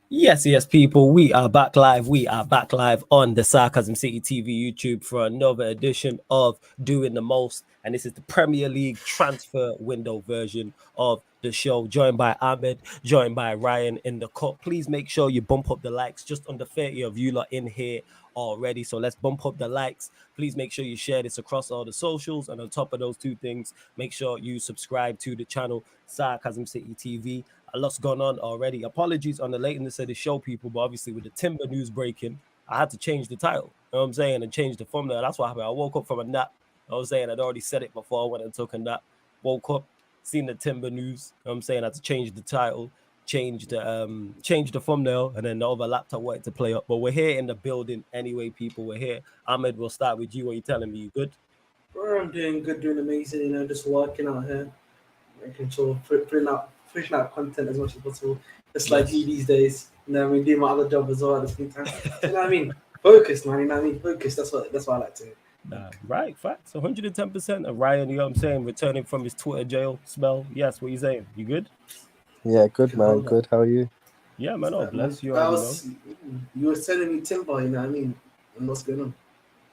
Yes, people, we are back live. We are back live on the Sarcasm City TV YouTube for another edition of Doing the Most. And this is the Premier League transfer window version of the show, joined by Ahmed, joined by Ryan in the cut. Please make sure you bump up the likes. Just under 30 of you lot in here already. So let's bump up the likes. Please make sure you share this across all the socials. And on top of those two things, make sure you subscribe to the channel Sarcasm City TV. A lot's gone on already. Apologies on the lateness of the show, people, but obviously with the Timber news breaking, I had to change the title. You know what I'm saying? And change the thumbnail. That's what happened. I woke up from a nap. I was saying I'd already said it before I went and took a nap. Woke up, seen the Timber news. You know what I'm saying? I had to change the title, change the thumbnail, and then the other laptop wanted to play up. But we're here in the building anyway, people. We're here. Ahmed, we'll start with you. What are you telling me? You good? Bro, I'm doing good, doing amazing, just working out here, making sure pushing out content as much as possible. Just like you these days, I mean, do my other job as well at the same time. You know what I mean? Focus, man. You know what I mean? Focus. That's what I like to do. Nah, right, facts. 110% of Ryan, you know what I'm saying, returning from his Twitter jail spell. Yes, what you saying? You good? Yeah, good, man. Good. How are you? Yeah, man. Oh, bless you. You were telling me Timber, you know what I mean? And what's going on?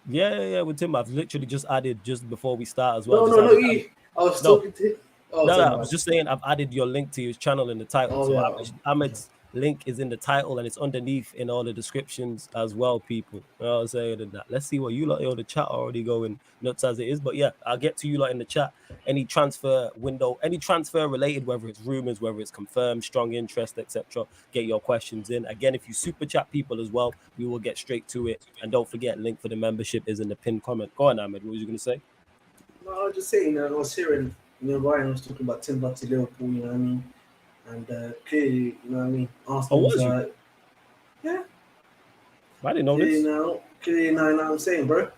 Yeah. With Tim, I've literally just added just before we start as well. No, you. I was talking to him. No, I was just saying I've added your link to his channel in the title. Ahmed's link is in the title and it's underneath in all the descriptions as well, people. You know what I'm saying? And that. Let's see what you lot in the chat are already going nuts as it is. But yeah, I'll get to you lot in the chat. Any transfer window, any transfer related, whether it's rumors, whether it's confirmed, strong interest, etc. Get your questions in. Again, if you super chat people as well, we will get straight to it. And don't forget, link for the membership is in the pinned comment. Go on, Ahmed. What was you going to say? No, I was just saying, I was hearing, Ryan was talking about Timber to Liverpool, you know what I mean? And clearly, you know what I mean? Arsenal's, yeah. I didn't know this. Clearly, you know what I'm saying, bro? You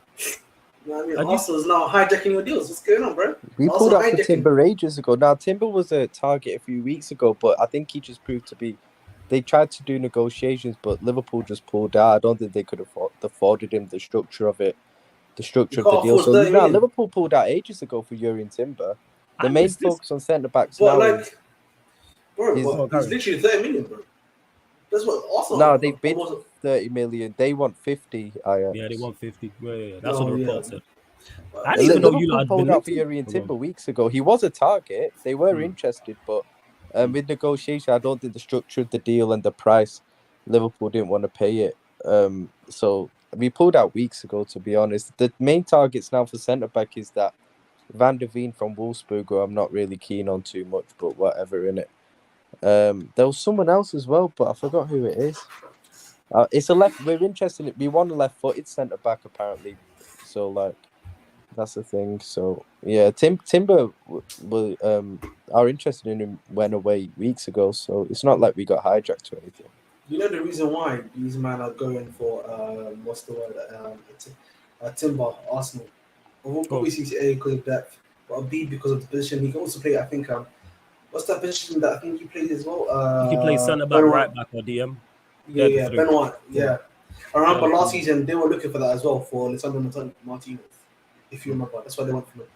know what I mean? Arsenal's now hijacking your deals. What's going on, bro? We pulled up for Timber ages ago. Now, Timber was a target a few weeks ago, but I think he just proved to be... They tried to do negotiations, but Liverpool just pulled out. I don't think they could have afforded him the structure of it. The structure of the deal. So Liverpool pulled out ages ago for JURRIEN Timber. The main focus on centre backs now is... Bro, it's literally 30 million, bro. That's what Arsenal. No, they bid 30 million. They want 50. Yeah, they want 50. Yeah. That's what the report said. I didn't even know you had pulled out for JURRIEN Timber weeks ago. He was a target. They were interested, but with negotiation, I don't think the structure of the deal and the price, Liverpool didn't want to pay it. So we pulled out weeks ago, to be honest. The main targets now for centre back is that Van der Veen from Wolfsburg, who I'm not really keen on too much, but whatever, innit? There was someone else as well, but I forgot who it is. It's a left. We're interested in it. We want a left-footed centre back apparently. So like, that's the thing. So yeah, Timber are interested in him went away weeks ago. So it's not like we got hijacked or anything. You know the reason why these men are going for what's the word? Timber Arsenal. Obviously A because of depth, but B because of the position. He can also play. I think what's that position that I think he played as well? He can play centre back, right back, or DM. Yeah, Benoit. Yeah. I remember last season they were looking for that as well for Lisandro Martinez. If you remember, that's why they went for him.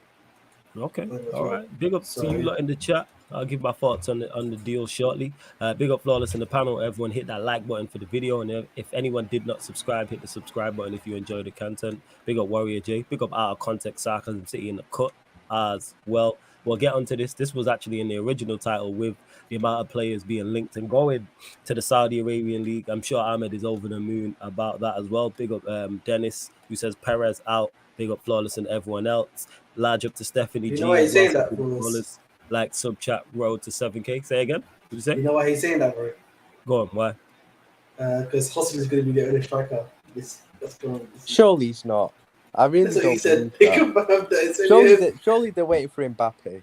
Okay, all right. Big up to you lot in the chat. I'll give my thoughts on the deal shortly. Big up Flawless in the panel. Everyone hit that like button for the video. And if anyone did not subscribe, hit the subscribe button if you enjoy the content. Big up Warrior J. Big up Out of Context Sarcasm City in the cut as well. We'll get onto this. This was actually in the original title with the amount of players being linked and going to the Saudi Arabian League. I'm sure Ahmed is over the moon about that as well. Big up Dennis, who says Perez out. Big up Flawless and everyone else. Large up to Stephanie G. You know why he's saying that? Like sub chat road to 7K. Say again. What did you say? You know why he's saying that, bro? Go on. Why? Because HOJLUND is going to be the only striker. Surely he's not. I really don't think that. Surely they're waiting for Mbappe.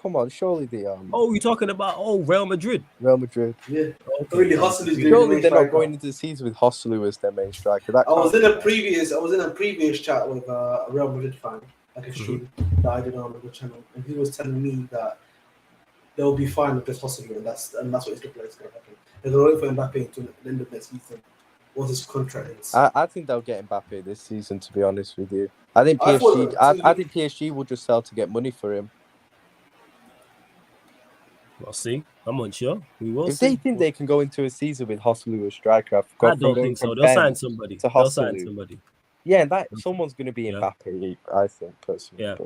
Come on, surely they are. Oh, you're talking about Real Madrid? Real Madrid. Yeah. Really, HOJLUND is surely they're not going into the season with HOJLUND as their main striker. I was in a previous chat with a Real Madrid fan, like a stream that I did on the channel, and he was telling me that they'll be fine with this HOJLUND, and that's what it's looking like it's going to happen. They're going to wait for Mbappe until the end of next season. What his contract is. I think they'll get Mbappe this season, to be honest with you. I think PSG will just sell to get money for him. We'll see. I'm unsure. We will If see. they think they can go into a season with HOJLUND as striker, I've I got don't think so. They'll sign somebody. They'll sign somebody. Yeah, that someone's going to be Mbappe, I think, personally. Yeah,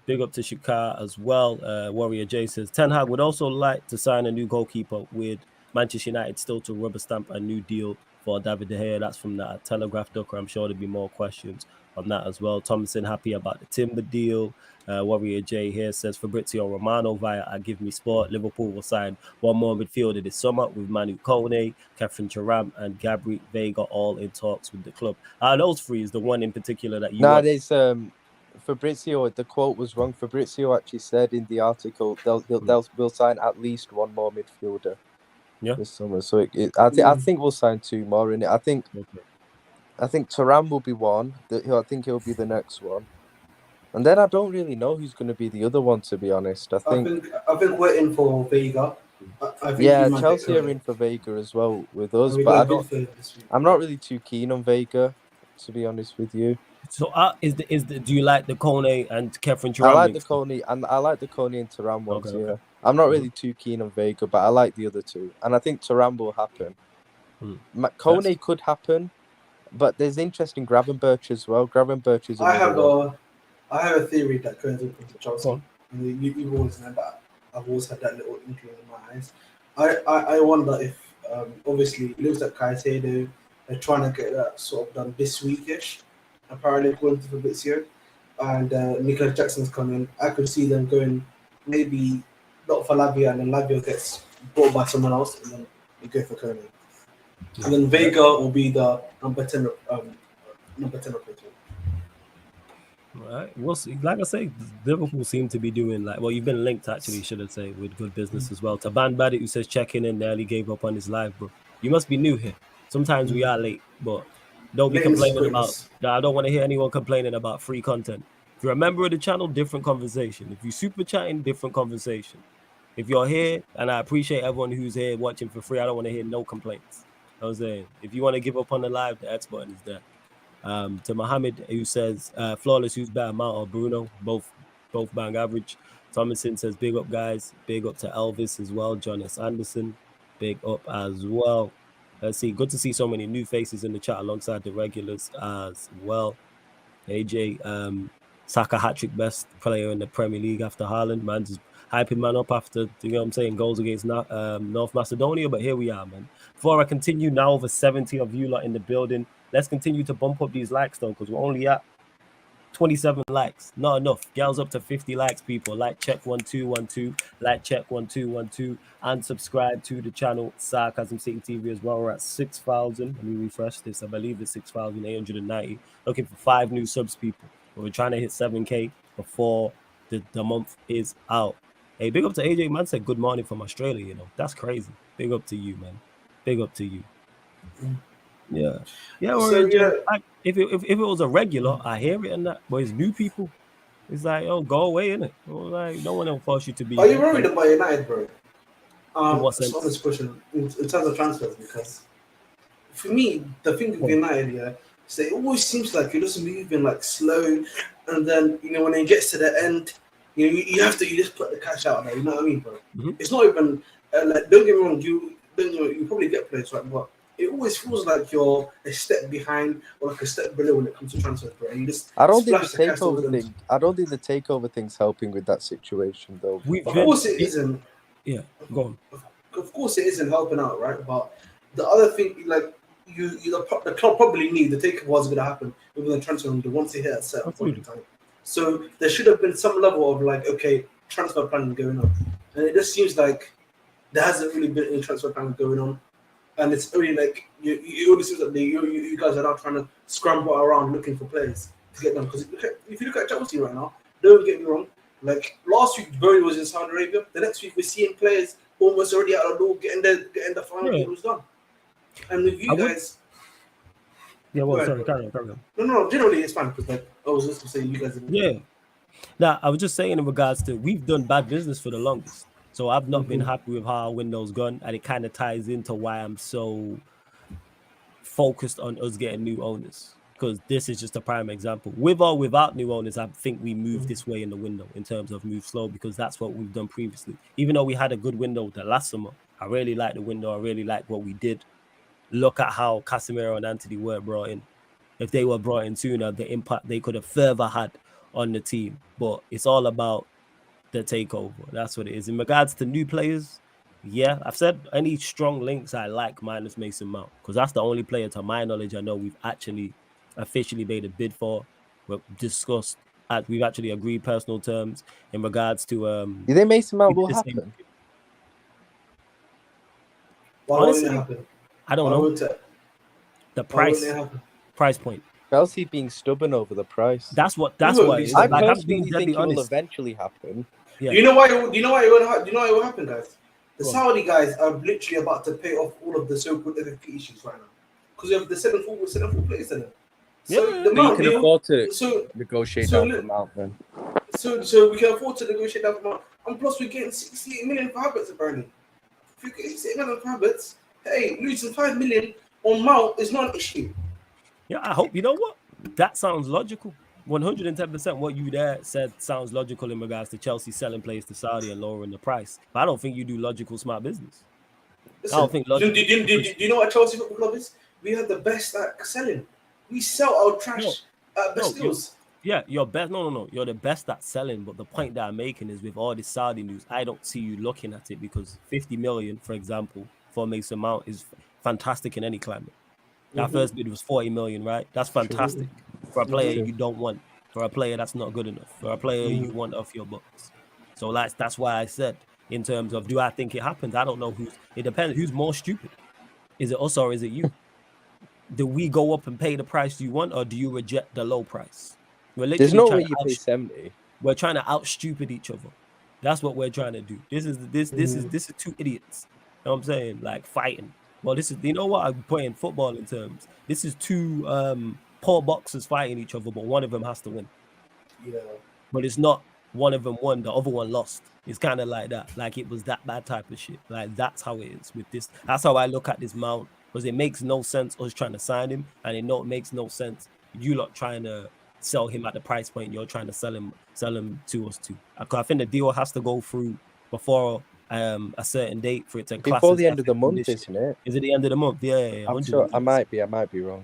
big up to Shikar as well. Warrior J says Ten Hag would also like to sign a new goalkeeper with Manchester United still to rubber stamp a new deal for David De Gea. That's from that Telegraph Ducker. I'm sure there'll be more questions on that as well. Thomason happy about the Timber deal. Warrior J here says Fabrizio Romano via Give Me Sport. Liverpool will sign one more midfielder this summer with Manu Kone, Catherine Thuram, and Gabri Vega all in talks with the club. Those three is the one in particular that you want. There's Fabrizio. The quote was wrong. Fabrizio actually said in the article they'll sign at least one more midfielder this summer. So I think we'll sign two more in it. I think Thuram will be one. I think he'll be the next one. And then I don't really know who's going to be the other one, to be honest. I think we're in for Vega. Chelsea are in for Vega as well with us, but I'm not really too keen on Vega, to be honest with you. So do you like the Kone and Catherine Thuram? I like the Kone and Thuram ones. Okay. I'm not really too keen on Vega, but I like the other two, and I think Thuram will happen. Kone could happen, but there's interest in Gravenberch as well. Gravenberch is. I have a theory that goes into Chelsea. You've always known that. I've always had that little inkling in my eyes. I wonder if, obviously, it looks like Caicedo, they're trying to get that sort of done this weekish, apparently according to Fabrizio. And Nicolas Jackson's coming. I could see them going maybe not for Lavia, and then Lavia gets bought by someone else, and then you go for Kone. And then Vega will be the number 10 replacement. Right, we'll see. Like I say, Liverpool seem to be doing you've been linked actually, should I say, with good business as well. Taban Badit, who says checking in, nearly gave up on his live, bro. You must be new here. Sometimes we are late, but don't be complaining about. I don't want to hear anyone complaining about free content. If you're a member of the channel, different conversation. If you super chatting, different conversation. If you're here, and I appreciate everyone who's here watching for free, I don't want to hear no complaints. You know what I'm saying? If you want to give up on the live, the X button is there. To Mohammed, who says flawless, who's better, Mount or Bruno? Both bang average. Thomason says big up, guys. Big up to Elvis as well. John S. Anderson, big up as well. Let's see. Good to see so many new faces in the chat alongside the regulars as well. AJ, Saka hat-trick best player in the Premier League after Haaland. Man, just hyping man up after, you know what I'm saying, goals against North Macedonia. But here we are, man. Before I continue, now over 70 of you lot in the building. Let's continue to bump up these likes, though, because we're only at 27 likes. Not enough. Girls up to 50 likes, people. Like check 1212. Like check 1212. And subscribe to the channel Sarcasm City TV as well. We're at 6,000. Let me refresh this. I believe it's 6,890. Looking for 5 new subs, people. We're trying to hit 7K before the month is out. Hey, big up to AJ. Man said good morning from Australia, you know. That's crazy. Big up to you, man. Big up to you. Yeah. So, if it was a regular, I hear it and that. But it's new people. It's like, oh, go away, innit? Like, no one will force you to be. Are you worried about United, bro? In what sense? Honest question in terms of transfers, because for me, the thing with United, is that it always seems like you're just moving like slow, and then when it gets to the end, you just put the cash out there. You know what I mean, bro? Mm-hmm. It's not even don't get me wrong. You probably get players, right? But it always feels like you're a step behind or like a step below when it comes to transfers, bro. And you just I don't think the takeover thing's helping with that situation, though. Of course it isn't. Yeah, go on. Of course it isn't helping out, right? But the other thing, like the club probably knew the takeover was going to happen within the transfer window once they hit a certain point in time. So there should have been some level of like, okay, transfer planning going on, and it just seems like there hasn't really been any transfer planning going on. And it's really like it only seems like you guys are now trying to scramble around looking for players to get them. Because if you look at Chelsea right now, don't get me wrong. Like last week, Doin was in Saudi Arabia. The next week, we're seeing players almost already out of the door, getting the final deals done. And with you guys, sorry, carry on. No, generally it's fine because like I was just to say you guys. Now I was just saying in regards to we've done bad business for the longest. So I've not been happy with how our window's gone, and it kind of ties into why I'm so focused on us getting new owners. because this is just a prime example. With or without new owners, I think we move this way in the window in terms of move slow, because that's what we've done previously. Even though we had a good window the last summer, I really like the window. I really like what we did. Look at how Casemiro and Antony were brought in. If they were brought in sooner, the impact they could have further had on the team. But it's all about the takeover. That's what it is. In regards to new players, yeah, I've said any strong links I like minus Mason Mount, because that's the only player, to my knowledge, I know we've actually officially made a bid for. We've discussed, we've actually agreed personal terms in regards to. Do you think Mason Mount will happen? Why Honestly, wouldn't it happen? I don't know. The price point. Chelsea being stubborn over the price. That's what. I Like, personally think it will eventually happen. Yeah. You know why? You know why it will happen, guys. The Saudi guys are literally about to pay off all of the so-called FFP issues right now, because we have the seven full players in it. So you can afford to negotiate down the amount then. So we can afford to negotiate down the amount, and plus we're getting 68 million for Havertz apparently. If you get 68 million for Havertz, hey, losing 5 million on Mount is not an issue. Yeah, I hope, you know what? That sounds logical. 110% what you there said sounds logical in regards to Chelsea selling players to Saudi and lowering the price. But I don't think you do logical, smart business. Listen, I don't think logical. Do you know what Chelsea Football Club is? We have the best at selling. We sell our trash at best deals. Yeah, you're best. No. You're the best at selling. But the point that I'm making is, with all this Saudi news, I don't see you looking at it, because 50 million, for example, for Mason Mount is fantastic in any climate. That first bid was 40 million, right? That's fantastic for a player you don't want, for a player that's not good enough, for a player you want off your books. So that's why I said, in terms of, do I think it happens? I don't know it depends. Who's more stupid? Is it us or is it you? Do we go up and pay the price you want, or do you reject the low price? There's no way you pay 70. We're trying to out stupid each other. That's what we're trying to do. This is two idiots. You know what I'm saying? Like, fighting. Well, this is, you know what, I'm putting football in terms. This is two poor boxers fighting each other, but one of them has to win. Yeah. But it's not one of them won, the other one lost. It's kind of like that. Like, it was that bad type of shit. Like, that's how it is with this. That's how I look at this Mount, because it makes no sense us trying to sign him, and it makes no sense you lot trying to sell him at the price point you're trying to sell him to us too. I think the deal has to go through before a certain date for it to class before the end of the month, isn't it? Is it the end of the month? Yeah. I'm sure. I might be wrong.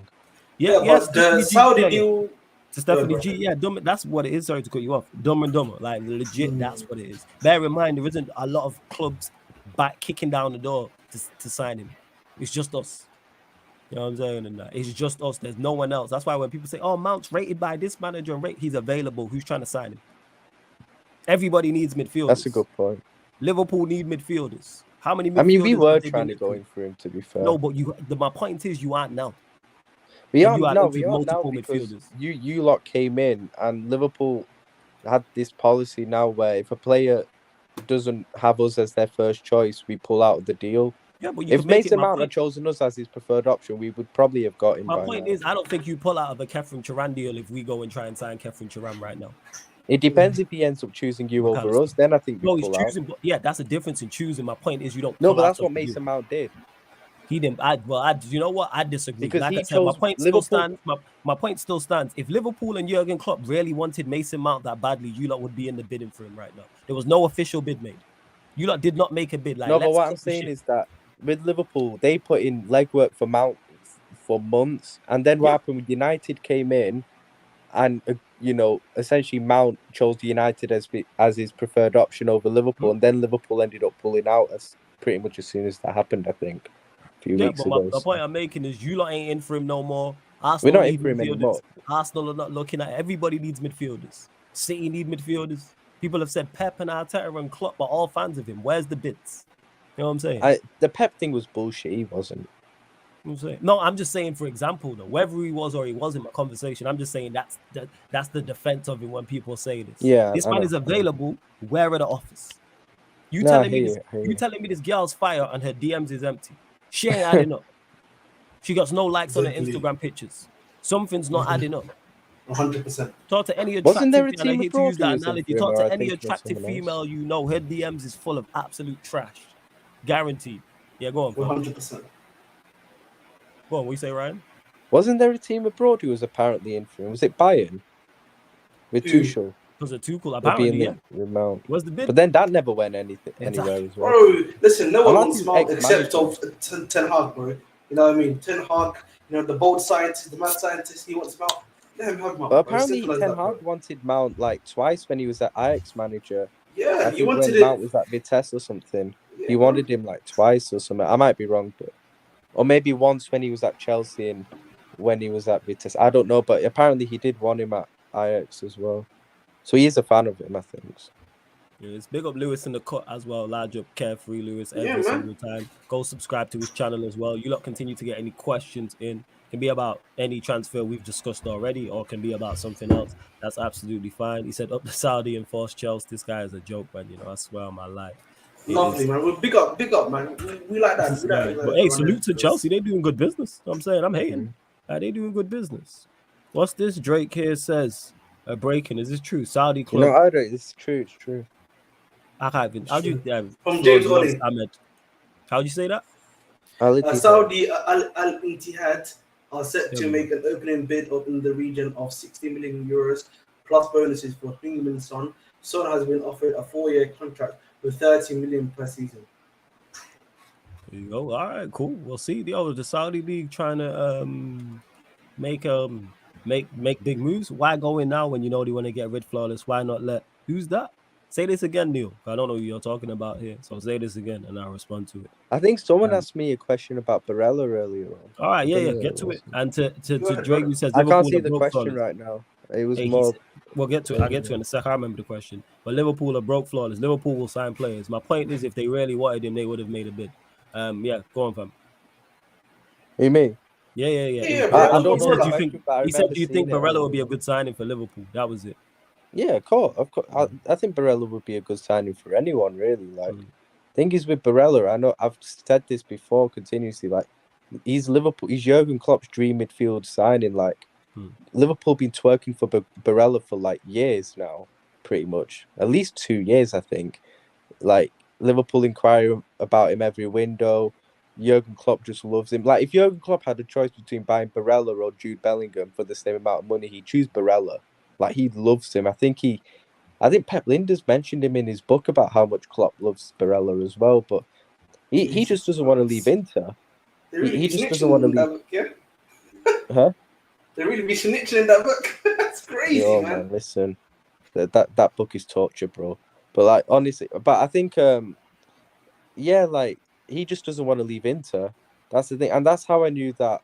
Yeah, but the Saudi deal to Stephanie G, yeah, that's what it is. Sorry to cut you off. Dumb and Dumber, like, legit, that's what it is. Bear in mind, there isn't a lot of clubs back kicking down the door to sign him. It's just us. You know what I'm saying? And it's just us. There's no one else. That's why when people say, "Oh, Mount's rated by this manager and he's available," who's trying to sign him? Everybody needs midfielders. That's a good point. Liverpool need midfielders. How many midfielders? I mean, we were trying to go in for him, to be fair. No, but my point is, you aren't now. We are now because you lot came in, and Liverpool had this policy now where if a player doesn't have us as their first choice, we pull out of the deal. Yeah, but if Mason Mount had chosen us as his preferred option, we would probably have got him. My point is, I don't think you pull out of a Kefren Turan deal if we go and try and sign Kefren Turan right now. It depends if he ends up choosing you over us. Then I think he's choosing. But yeah, that's a difference in choosing. My point is, you don't. No, but that's what Mason Mount did. He didn't. You know what? I disagree. Because like I said, my point still stands. My point still stands. If Liverpool and Jurgen Klopp really wanted Mason Mount that badly, you lot would be in the bidding for him right now. There was no official bid made. You lot did not make a bid. Like, no, but what I'm saying is that with Liverpool, they put in legwork for Mount for months, and then what happened with United came in, and essentially Mount chose the United as his preferred option over Liverpool, and then Liverpool ended up pulling out as pretty much as soon as that happened, I think. But the point I'm making is, you lot ain't in for him no more. We're not in for him anymore. Arsenal are not looking at it. Everybody needs midfielders. City need midfielders. People have said Pep and Arteta and Klopp are all fans of him. Where's the bids? You know what I'm saying? The Pep thing was bullshit. He wasn't. You know what I'm saying? No, I'm just saying, for example, though, whether he was or he wasn't, my conversation, I'm just saying that's the defense of him when people say this. Yeah, this man is available. Where are the offers? You telling me this girl's fire and her DMs is empty? She ain't adding up. She got no likes on her Instagram pictures. Something's not adding up. 100%. Talk to any attractive Talk to any attractive female you know. Her DMs is full of absolute trash. Guaranteed. Yeah, go on. 100%. Go on. What you say, Ryan? Wasn't there a team abroad who was apparently in for him? Was it Bayern? With Who? Tuchel? Was it too cool? Maybe in Apparently, the amount. What's the bid? But then that never went anywhere Exactly. as well. Bro, listen, no one Unless wants he's Mount except ex-manager. of Ten Hag, bro. You know what I mean? Ten Hag, you know, the bold scientist, the mad scientist, he wants Mount. Let him have Mount, But bro. apparently Simple as Ten that, bro. Hag wanted Mount like twice when he was at Ajax manager. Yeah, I you think wanted when it. Mount was at Vitesse or something. Yeah, He wanted him like twice or something. I might be wrong, but or maybe once when he was at Chelsea and when he was at Vitesse. I don't know, but apparently he did want him at Ajax as well. So he is a fan of him, I think. Yeah, it's big up Lewis in the cut as well. Large up Carefree Lewis every man. single time. Go subscribe to his channel as well. You lot continue to get any questions in. Can be about any transfer we've discussed already, or can be about something else. That's absolutely fine. He said up the Saudi and force Chelsea. This guy is a joke, man. You know, I swear on my life. Lovely, man. We're big up, man. We like that. We like but hey, salute to Chelsea. They doing good business. I'm saying I'm hating. They doing good business. What's this Drake here says? Breaking. Is this true? Saudi club. No, I don't. It's true. It's true. I haven't. How'd you from James Oli? Ahmed. How'd you say that? Saudi Al Ittihad are set to make an opening bid up in the region of 60 million euros plus bonuses for Heung-min Son. Son has been offered a 4-year contract with 30 million per season. There you go. All right, cool. We'll see. The Saudi league trying to make big moves. Why go in now when you know they want to get rid flawless? Why not let who's that? Say this again, Neil. I don't know who you're talking about here. So say this again and I'll respond to it. I think someone asked me a question about Barella earlier on. All right, yeah, get to it. And to Drake, who says I Liverpool can't see the question flawless. right now. It was more. We'll get to it. I'll get to it in a sec. I remember the question. But Liverpool are broke flawless. Liverpool will sign players. My point is, if they really wanted him, they would have made a bid. Yeah, go on, fam. You mean? Yeah. I don't know. He said, do you think Barella would be a good signing for Liverpool? That was it. Yeah, of course. I think Barella would be a good signing for anyone, really. Like, thing is with Barella, I know I've said this before continuously. Like, he's Jurgen Klopp's dream midfield signing. Like, Liverpool been twerking for Barella for like years now, pretty much. At least 2 years, I think. Like, Liverpool inquire about him every window. Jurgen Klopp just loves him. Like, if Jurgen Klopp had a choice between buying Barella or Jude Bellingham for the same amount of money, he'd choose Barella. Like, he loves him. I think Pep Lijnders mentioned him in his book about how much Klopp loves Barella as well, but he just doesn't want to leave Inter. He just doesn't want to leave. Yeah. Huh? They really be snitching in that book. That's crazy, man. Listen, that book is torture, bro. But like, honestly, I think like, he just doesn't want to leave Inter. That's the thing, and that's how I knew that.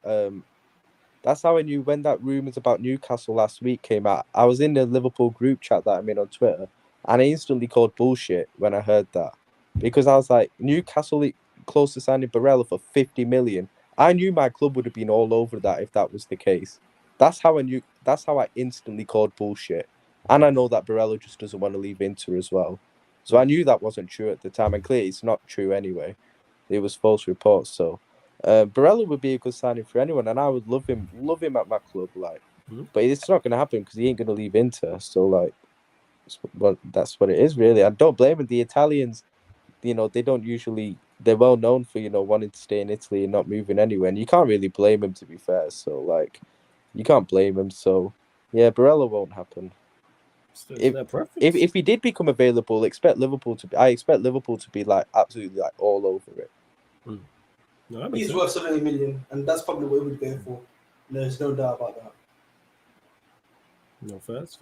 That's how I knew when that rumours about Newcastle last week came out. I was in the Liverpool group chat that I'm in on Twitter, and I instantly called bullshit when I heard that, because I was like, Newcastle close to signing Barella for 50 million. I knew my club would have been all over that if that was the case. That's how I knew. That's how I instantly called bullshit, and I know that Barella just doesn't want to leave Inter as well. So I knew that wasn't true at the time, and clearly it's not true anyway. It was false reports. So Barella would be a good signing for anyone, and I would love him at my club. Like, but it's not going to happen because he ain't going to leave Inter. So like, that's what it is really. I don't blame him. The Italians, they don't usually. They're well known for wanting to stay in Italy and not moving anywhere, and you can't really blame him, to be fair. So like, you can't blame him. So yeah, Barella won't happen. If he did become available, I expect Liverpool to be like absolutely like all over it. No, he's worth 70 million, and that's probably what he would go for. There's no doubt about that. No, first.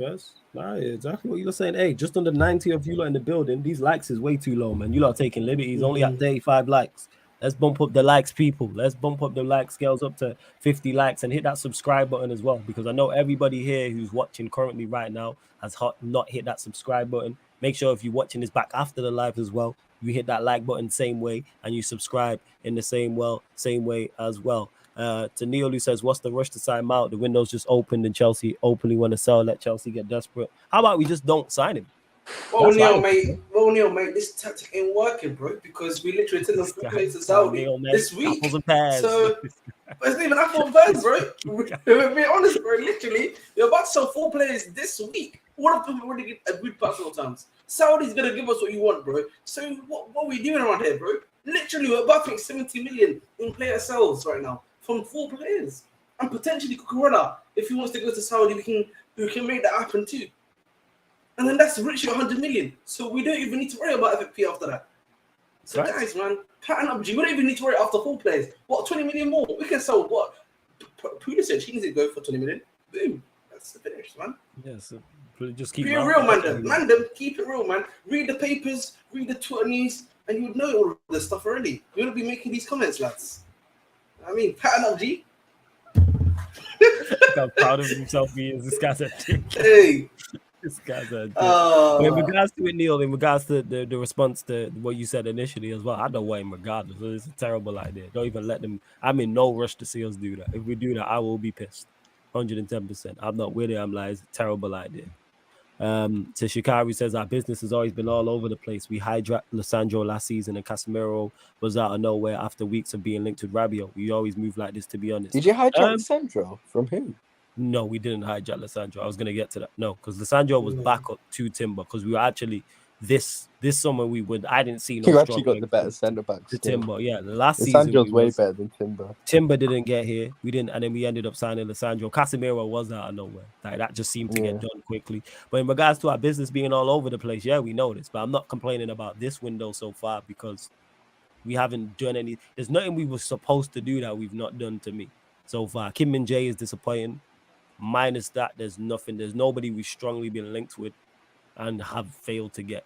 Nah, exactly what you were saying. Hey, just under 90 of you lot in the building. These likes is way too low, man. You lot are taking liberties. Only at 35 likes. Let's bump up the likes, people. Let's bump up the like scales up to 50 likes and hit that subscribe button as well, because I know everybody here who's watching currently right now has not hit that subscribe button. Make sure if you're watching this back after the live as well, you hit that like button same way and you subscribe in the same way as well. To Neil, who says, what's the rush to sign Mount? The window's just opened and Chelsea openly want to sell. Let Chelsea get desperate. How about we just don't sign him? Well, Neil, mate, this tactic ain't working, bro, because we literally sent them 4 players to Saudi this week. So, but it's not even apple and pears, bro. We're being honest, bro. Literally, we're about to sell 4 players this week. All of them already get agreed personal terms. Saudi's going to give us what you want, bro. So, what are we doing around here, bro? Literally, we're about to make 70 million in player sales right now from 4 players. and potentially Cucurella. If he wants to go to Saudi, we can make that happen too. And then that's literally 100 million. So we don't even need to worry about FFP after that. So guys, man, pattern up G. We don't even need to worry after 4 players. What, 20 million more? We can sell what? Pulisic, he needs to go for 20 million. Boom. That's the finish, man. Yeah, so just keep Be real, man. Keep it real, man. Read the papers, read the Twitter news, and you would know all of this stuff already. You wouldn't be making these comments, lads. I mean, pattern up G. I'm proud of himself. This guy's a dick. Hey. This guy's a dick. But in regards to it, Neil, in regards to the response to what you said initially as well, I don't want him regardless. It's a terrible idea. Don't even let them. I'm in no rush to see us do that. If we do that, I will be pissed. 110%. I'm not with it. I'm like, it's a terrible idea. So Shikari says our business has always been all over the place. We hijacked Lissandro last season and Casemiro was out of nowhere after weeks of being linked with Rabiot. We always move like this, to be honest. Did you hijack Lissandro? From who? No, we didn't hijack Lissandro. I was going to get to that. No, because Lissandro was backup to Timber because we were actually this summer I didn't see no. You actually got the better centre back. To Timber, yeah. The last Lissandro's season way better than Timber. Timber didn't get here. We didn't, and then we ended up signing Lissandro. Casemiro was out of nowhere. Like, that just seemed to get done quickly. But in regards to our business being all over the place, yeah, we know this. But I'm not complaining about this window so far because we haven't done any. There's nothing we were supposed to do that we've not done to me so far. Min-jae is disappointing. Minus that, there's nothing. There's nobody we've strongly been linked with and have failed to get.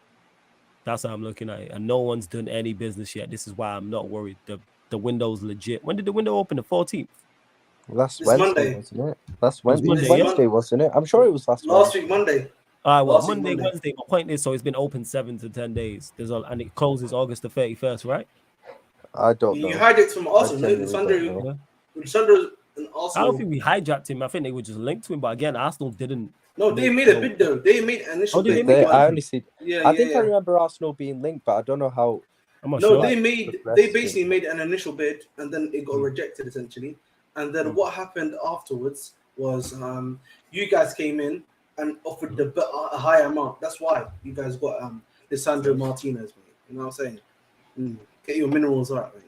That's how I'm looking at it. And no one's done any business yet. This is why I'm not worried. The window's legit. When did the window open? The 14th? Last Wednesday, Monday. Wasn't it? Last Wednesday, Wednesday, wasn't it? I'm sure it was last week, Monday. All right, well, Monday, Wednesday. My point is, so it's been open 7 to 10 days. And it closes August the 31st, right? I don't know. You hijacked from Arsenal. Lissandro and Arsenal. I don't think we hijacked him. I think they were just linked to him. But again, Arsenal didn't. No, they made a bid though. They made an initial bid. I only see. I think I remember Arsenal being linked, but I don't know how. They basically made an initial bid and then it got rejected essentially. And then what happened afterwards was you guys came in and offered a higher amount. That's why you guys got Lisandro Martinez, mate. You know what I'm saying? Get your minerals right, mate.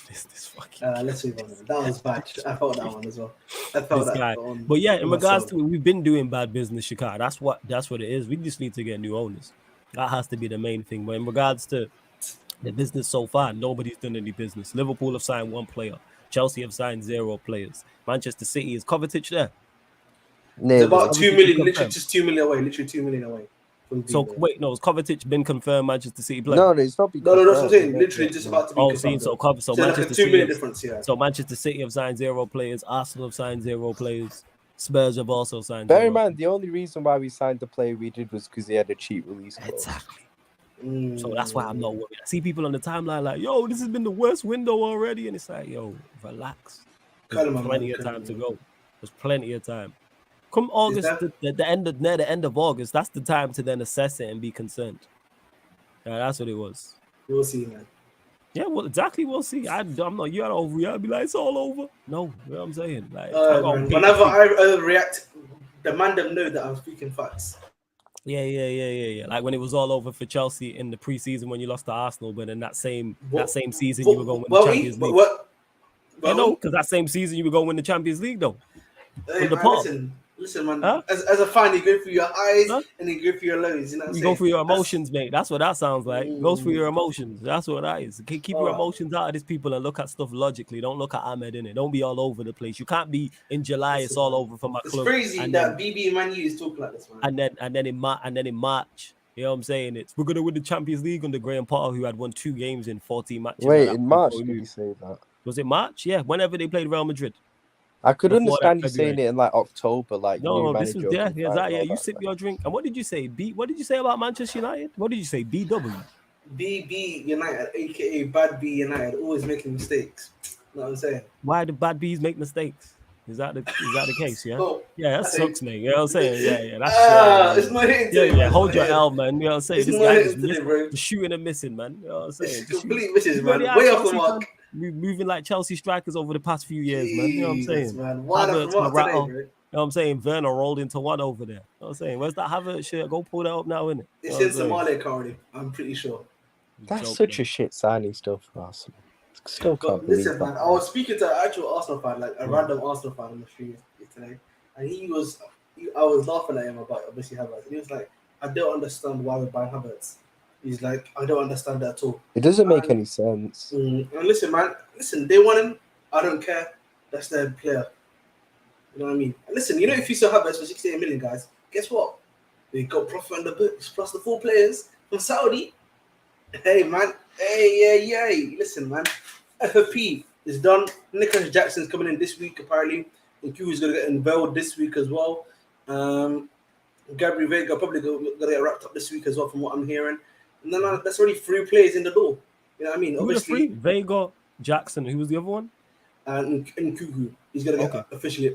This fucking let's move on. That was bad. I felt that one as well. I felt that guy. But yeah, in regards to it, we've been doing bad business, Shikar. That's what it is. We just need to get new owners. That has to be the main thing. But in regards to the business so far, nobody's done any business. Liverpool have signed 1 player. Chelsea have signed 0 players. Manchester City, is Kovacic there? It's about 2 million, literally just 2 million away. Literally 2 million away. So wait, no, has Kovacic been confirmed Manchester City player? No, it's not been confirmed. No, that's what I'm saying. Literally just about to be confirmed. So Manchester like a 2 million difference, yeah. So Manchester City have signed 0 players. Arsenal have signed 0 players. Spurs have also signed. Bear in mind, the only reason why we signed the player we did was because he had a cheap release code. Exactly. So that's why I'm not worried. I see people on the timeline like, yo, this has been the worst window already. And it's like, yo, relax. There's plenty of time to go. There's plenty of time. Come August, near the end of August, that's the time to then assess it and be concerned. Yeah, that's what it was. We'll see, man. Yeah, well, exactly. We'll see. I'm not. You gotta overreact. Be like, it's all over. No, you know what I'm saying. Like, whenever I overreact, the man them know that I'm speaking facts. Yeah. Like when it was all over for Chelsea in the preseason when you lost to Arsenal, but in that same season you were going to win the Champions League. You know, because that same season you were going to win the Champions League, though. Hey, man, listen, man. Huh? As a fan, you go through your highs and you go through your lows. You know what I'm saying? Go through your emotions, mate. That's what that sounds like. Go through your emotions. That's what that is. Keep your emotions out of these people and look at stuff logically. Don't look at Ahmed in it. Don't be all over the place. You can't be in July. It's all over for my club. It's crazy that BB and Man U is talking like this, man. And then in March, you know what I'm saying? We're gonna win the Champions League under Graham Potter, who had won 2 games in 14 matches. Wait, in March did you say that? Was it March? Yeah, whenever they played Real Madrid. I could understand you saying it in like October, like no, this was you sip your drink. And what did you say? What did you say about Manchester United? What did you say? BW. BB United, aka Bad B United, always making mistakes. You know what I'm saying? Why do bad Bs make mistakes? Is that the case? Yeah. Yeah, that sucks, man. You know what I'm saying? Yeah. That's it's not hitting today. Yeah. Hold your L, man. You know what I'm saying? This guy is shooting and missing, man. You know what I'm saying? Complete misses, man. Way off the mark. Moving like Chelsea strikers over the past few years, man. You know what I'm saying? Man. Havertz, today, bro. You know what I'm saying? Werner rolled into one over there. You know what I'm saying? Where's that Havertz shit? Go pull that up now, innit? It's in Somalia currently, I'm pretty sure. That's such a shit signing stuff for Arsenal. It's Still can't But believe listen, that. man, I was speaking to an actual Arsenal fan, like a random Arsenal fan on the street yesterday, and I was laughing at him about obviously Havertz. He was like, I don't understand why we're buying Havertz. He's like, I don't understand that at all. It doesn't make any sense. And listen, man, they want him. I don't care. That's their player. You know what I mean? And listen, you know, if you sell Havertz for 68 million, guys, guess what? They got profit on the books plus the 4 players from Saudi. Hey, man. Hey. Listen, man. FFP is done. Nicholas Jackson's coming in this week, apparently. And Q is going to get unveiled this week as well. Gabriel Vega probably going to get wrapped up this week as well, from what I'm hearing. And then that's already 3 players in the door. You know what I mean? Who Obviously, Vega, Jackson. Who was the other one? And Kuku. He's going to get officially.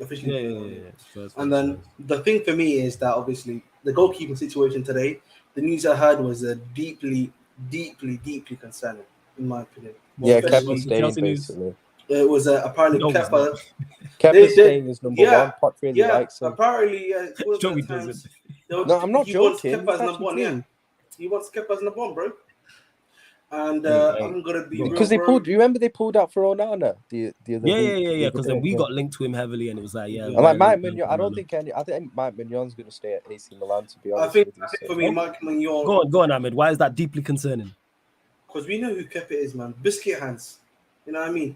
Yeah. And then the thing for me is that obviously the goalkeeping situation today, the news I heard was deeply concerning, in my opinion. Yeah, Kepa's staying basically. It was apparently Kepa. Kepa's staying as number 1. Pot really likes him. Apparently, no, I'm not joking. He wants Kepa as number 1. Yeah, he wants Kepa as number 1, bro. And I'm gonna be because they pulled. You remember they pulled out for Onana the other week? Yeah. Because then we got linked to him heavily, and it was like, And like Mike Mignon, I think Mike Mignon's gonna stay at AC Milan. To be honest, I think for me, Mike Mignon. Go on, Ahmed. Why is that deeply concerning? Because we know who Kepa is, man. Biscuit hands. You know what I mean?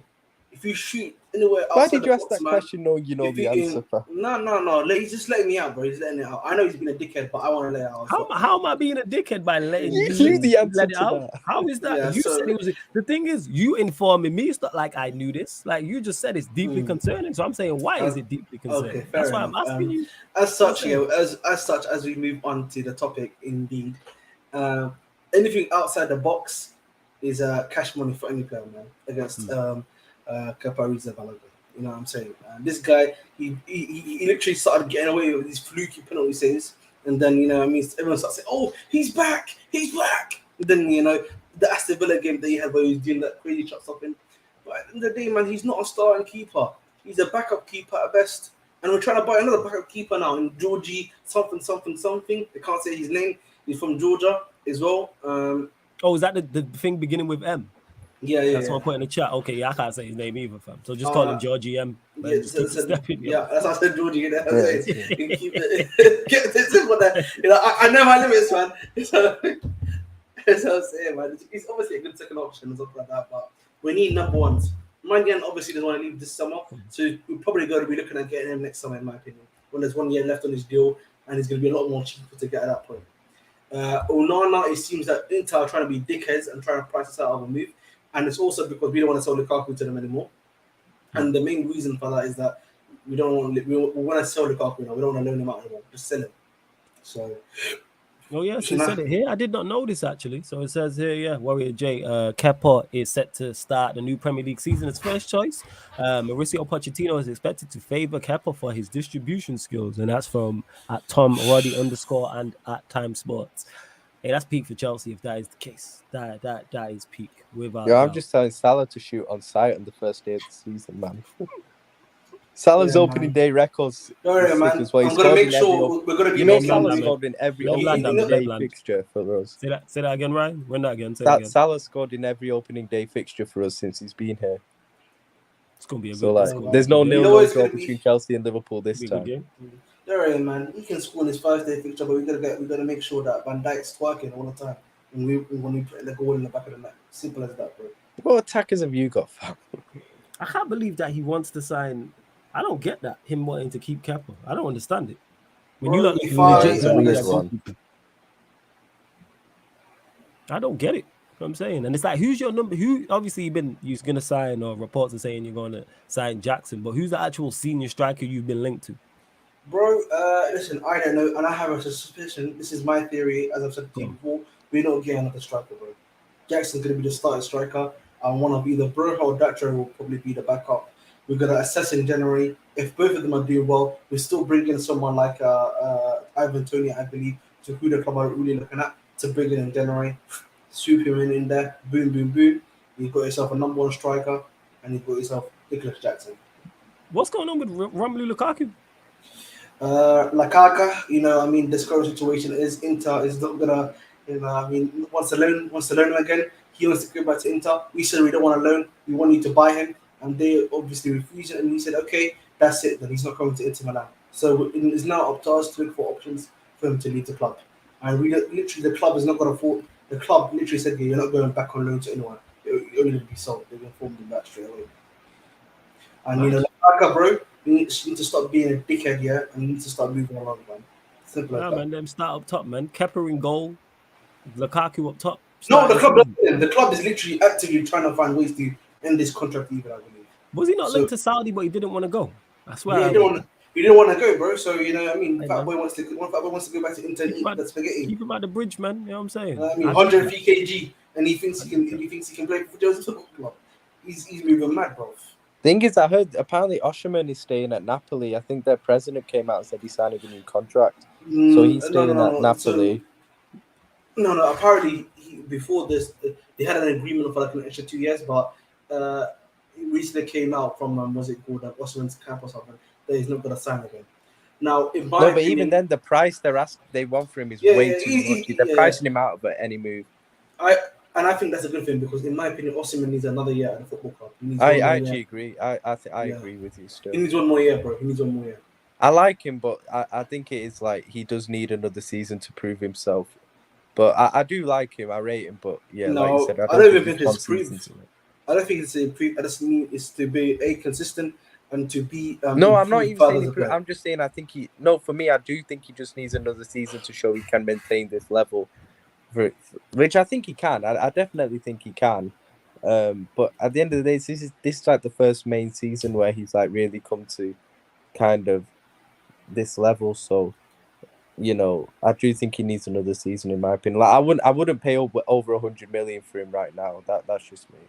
If you shoot anywhere outside why did you ask box, that question knowing you know the answer? No. He's just letting me out, bro. He's letting it out. I know he's been a dickhead, but I want to let it out. How am I being a dickhead by letting you the answer let it to out? that? How is that? Said it was. The thing is, you informing me. It's not like I knew this. Like you just said, it's deeply concerning. So I'm saying, why is it deeply concerning? Okay, That's enough. why I'm asking you. As such, as we move on to the topic, indeed, anything outside the box is cash money for any player, man. Against Kepa Arrizabalaga. You know what I'm saying? This guy, he literally started getting away with these fluky penalty saves, and then you know what I mean, everyone starts saying, "Oh, he's back!" And then you know the Aston Villa game that he had where he was doing that crazy shot stopping. But at the end of the day, man, he's not a starting keeper. He's a backup keeper at best, and we're trying to buy another backup keeper now in Georgie something. I can't say his name. He's from Georgia as well. Oh, is that the thing beginning with M? Yeah. That's what I put in the chat. Okay, I can't say his name either, fam. So just call him Georgie M. That's what I said, Georgie. You know, keep it. You know, I know my limits, man. That's what I'm saying, man. He's obviously a good second option and stuff like that, but we need number 1s. Mandian obviously doesn't want to leave this summer, so we're probably going to be looking at getting him next summer, in my opinion, when there's 1 year left on his deal, and it's going to be a lot more cheaper to get at that point. Onana, it seems that Inter are trying to be dickheads and trying to price us out of a move. And it's also because we don't want to sell Lukaku to them anymore. And the main reason for that is that we want to sell Lukaku now. We don't want to loan him out anymore. Just sell him. So. Oh yes, it said it here. I did not know this actually. So it says here, Warrior J, Kepa is set to start the new Premier League season as first choice. Mauricio Pochettino is expected to favor Kepa for his distribution skills, and that's from at Tom Roddy _ and at Time Sports. Hey, that's peak for Chelsea if that is the case. That is peak. I'm just telling Salah to shoot on sight on the first day of the season, man. Salah's opening day records. Sorry, man. I'm going to make sure we're going to be making Salah scored in every opening day fixture for us. Say that again, Ryan. Run that again. Salah scored in every opening day fixture for us since he's been here. It's going to be a good there's no nil draw between Chelsea and Liverpool this time. Sorry, man. He can score in his first day fixture, but we got to make sure that Van Dijk's twerking all the time when we put the goal in the back of the net. Simple as that, bro. What attackers have you got, fam? I can't believe that he wants to sign. I don't get that, him wanting to keep Kepa. I don't understand it. When you look I don't get it. You know what I'm saying, and it's like, who's your number? Who obviously you're going to sign, or reports are saying you're going to sign Jackson, but who's the actual senior striker you've been linked to? Bro, listen, I don't know, and I have a suspicion. This is my theory, as I've said to you before. We're not getting another striker, bro. Jackson's going to be the starting striker, and one of either Broja or Datro will probably be the backup. We're going to assess in January. If both of them are doing well, we still bring in someone like Ivan Toney, I believe, to who the club are really looking at to bring in January. Swoop him in there, boom, boom, boom. You've got yourself a number 1 striker, and you've got yourself Nicholas Jackson. What's going on with Romelu Lukaku? Lukaku, you know, I mean, this current situation is Inter is not gonna, you know, I mean, wants to loan him again. He wants to go back to Inter. We said we don't want a loan. We want you to buy him, and they obviously refused it. And we said, okay, that's it. Then he's not coming to Inter Milan. So it's now up to us to look for options for him to leave the club. And we literally, the club is not going to afford. The club literally said, "You're not going back on loan to anyone. You're only going to be sold." They're going to inform them that straight away. And Nice. you know, like, bro, you need to stop being a dickhead, yeah, and you need to start moving along, man. Simple as that. Man, them start up top, man. Kepa in goal, Lukaku up top. No, the club is literally actively trying to find ways to end this contract, even I believe. Was he not linked to Saudi, but he didn't want to go? I swear. Yeah, he didn't want to go, bro. So you know, I mean, Fat Boy wants to go back to Inter and eat that spaghetti. Keep him at the bridge, man. You know what I'm saying? I mean, 103 kg, and he thinks he can play for Joseph Football Club. He's moving mad, bro. Thing is, I heard apparently Osimhen is staying at Napoli. I think their president came out and said he's signing a new contract, so he's staying at Napoli. No. Apparently, before this, they had an agreement for like an extra 2 years, but it recently came out from what's it called, Osimhen's camp or something, that he's not going to sign again. Now, in my opinion, but even then, the price they want for him is way too much. They're pricing him out of any move. I think that's a good thing because, in my opinion, Osimhen needs another year at the football club. I actually agree. I agree with you still. He needs one more year, bro. He needs one more year. I like him, but I think it is like he does need another season to prove himself. But I do like him. I rate him. But yeah, no, like you said, I don't think it's proof. I don't think it's a proof. I just mean it's to be consistent and to be. No, I'm not even saying improve. I'm just saying I think he. No, for me, I do think he just needs another season to show he can maintain this level. Which I think he can. I definitely think he can. But at the end of the day, this is like the first main season where he's like really come to kind of this level. So, you know, I do think he needs another season in my opinion. Like I wouldn't pay over 100 million for him right now. That's just me.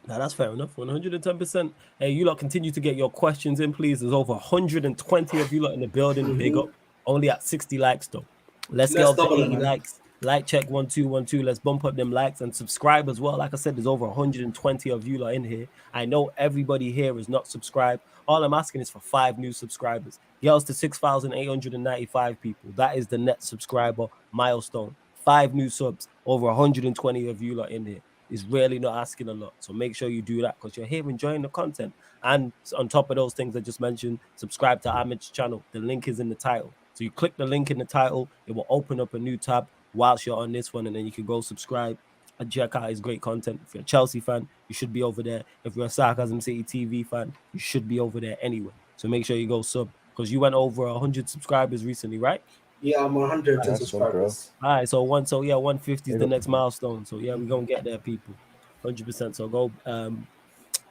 Now that's fair enough. 110%. Hey, you lot continue to get your questions in, please. There's over 120 of you lot in the building. Big up. Only at 60 likes though. Let's get up to 80 likes. Like check 1212. Let's bump up them likes and subscribe as well. Like I said, there's over 120 of you lot in here. I know everybody here is not subscribed. All I'm asking is for 5 new subscribers. Girls to 6,895 people. That is the net subscriber milestone. 5 new subs. Over 120 of you lot in here. Is really not asking a lot. So make sure you do that because you're here enjoying the content. And on top of those things I just mentioned, subscribe to Ahmed's channel. The link is in the title. So you click the link in the title, it will open up a new tab whilst you're on this one, and then you can go subscribe and check out his great content. If you're a Chelsea fan, you should be over there. If you're a Sarcasm City TV fan, you should be over there anyway. So make sure you go sub because you went over 100 subscribers recently, right? Yeah, I'm 100 subscribers. All right, so 150 is the next milestone. So yeah, we're gonna get there, people. 100%. So go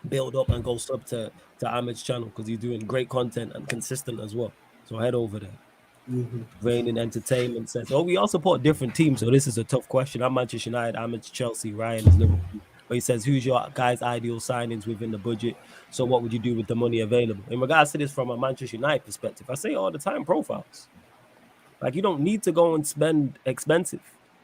build up and go sub to Ahmed's channel because he's doing great content and consistent as well. So head over there. Reigning Entertainment says, we all support different teams, so this is a tough question. I'm Manchester United, Ahmed's Chelsea, Ryan is Liverpool. But he says, who's your guys' ideal signings within the budget? So what would you do with the money available? In regards to this from a Manchester United perspective, I say all the time, profiles. Like, you don't need to go and spend expensive.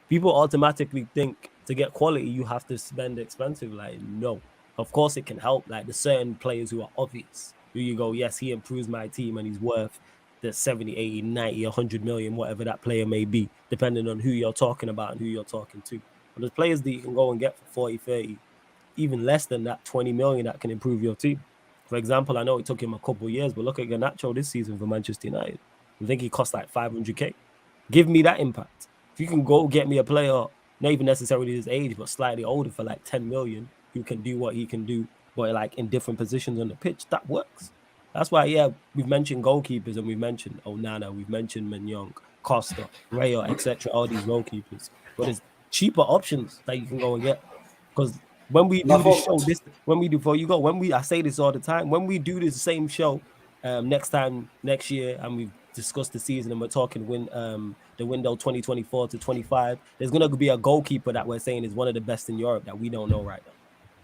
People automatically think to get quality, you have to spend expensive. Like, no. Of course, it can help. Like, the certain players who are obvious. Who you go, yes, he improves my team and he's worth the 70, 80, 90, 100 million, whatever that player may be, depending on who you're talking about and who you're talking to. But there's players that you can go and get for 40, 30, even less than that, 20 million that can improve your team. For example, I know it took him a couple of years, but look at Garnacho this season for Manchester United. I think he cost like 500k. Give me that impact. If you can go get me a player, not even necessarily his age, but slightly older for like 10 million, who can do what he can do, but like in different positions on the pitch, that works. That's why, yeah, we've mentioned goalkeepers and we've mentioned Onana, we've mentioned Min-jae, Costa, Rayo, etc. All these goalkeepers. But there's cheaper options that you can go and get. Because when we do this show, I say this all the time, when we do this same show next year, and we've discussed the season and we're talking the window 2024 to 25, there's going to be a goalkeeper that we're saying is one of the best in Europe that we don't know right now.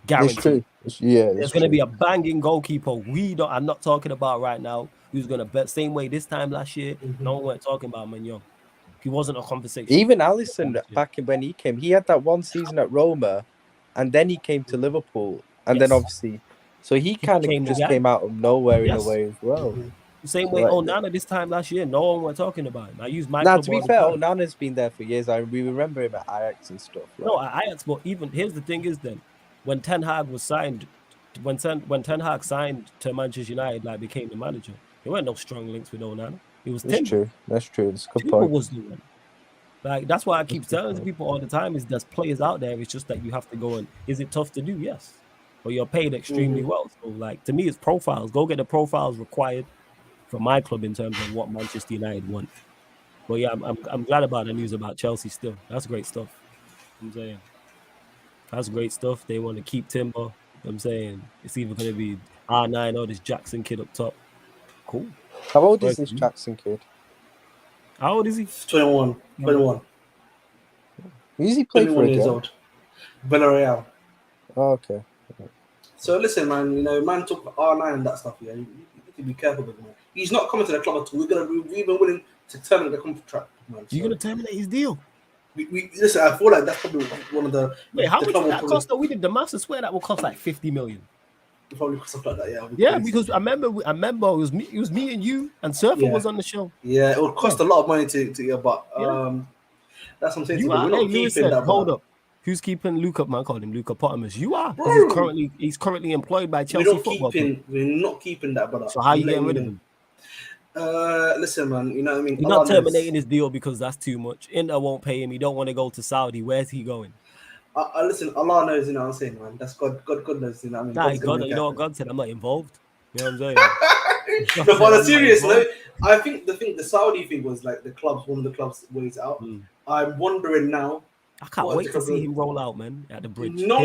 Guaranteed. There's going to be a banging goalkeeper I'm not talking about right now, who's going to bet same way this time last year. No one weren't talking about Min-jae. He wasn't a conversation. Even Alisson, back when he came, he had that one season at Roma, and then he came to Liverpool, and then obviously, so he kind of just came out of nowhere in a way as well. Same way Onana this time last year, no one was talking about him. I use my Now, to be fair, Onana's been there for years. We remember him at Ajax and stuff. Like. No, at Ajax, but even here's the thing is then, when Ten Hag was signed, when Ten Hag signed to Manchester United, like became the manager, there weren't no strong links with Onana. It was That's Timber. true. That's true. That's a good Timber point. was the one. Like that's why I keep telling people all the time is there's players out there. It's just that you have to go and is it tough to do? Yes, but you're paid extremely well. So like to me, it's profiles. Go get the profiles required for my club in terms of what Manchester United want. But yeah, I'm glad about the news about Chelsea. Still, that's great stuff. I'm saying that's great stuff. They want to keep Timber. I'm saying it's either going to be R9 or this Jackson kid up top. Cool. How old is this Jackson kid? How old is he? 21. 21. Who's he playing for? 21 years old. Villarreal. Oh, okay. So listen, man. You know, man talk about R9 and that stuff. Yeah, you need to be careful with him. He's not coming to the club at all. We've been willing to terminate the contract, man. You're gonna terminate his deal? We listen. I feel like that's probably one of the. Wait, how much did that cost? Though we did the maths. I swear that will cost like 50 million. Probably something like that, yeah. Yeah, because I remember it was me and you and Surfer was on the show. Yeah, it would cost a lot of money to but that's what I'm saying. We're not keeping that. Hold up. Who's keeping Luka? Man, I called him Luka Potamus. You are. He's currently employed by Chelsea football. We're not keeping that, brother. So how are you getting rid of him? Listen, man. You know what I mean. He's not terminating his deal because that's too much. Inter won't pay him. He don't want to go to Saudi. Where's he going? Listen, Allah knows, you know what I'm saying, man. That's God knows, you know what I mean. God, you know what God said? I'm not involved. You know what I'm saying? No, on a serious note, I think the Saudi thing was like one of the club's ways out. I'm wondering now. I can't wait to see him roll out, man, at the bridge. No,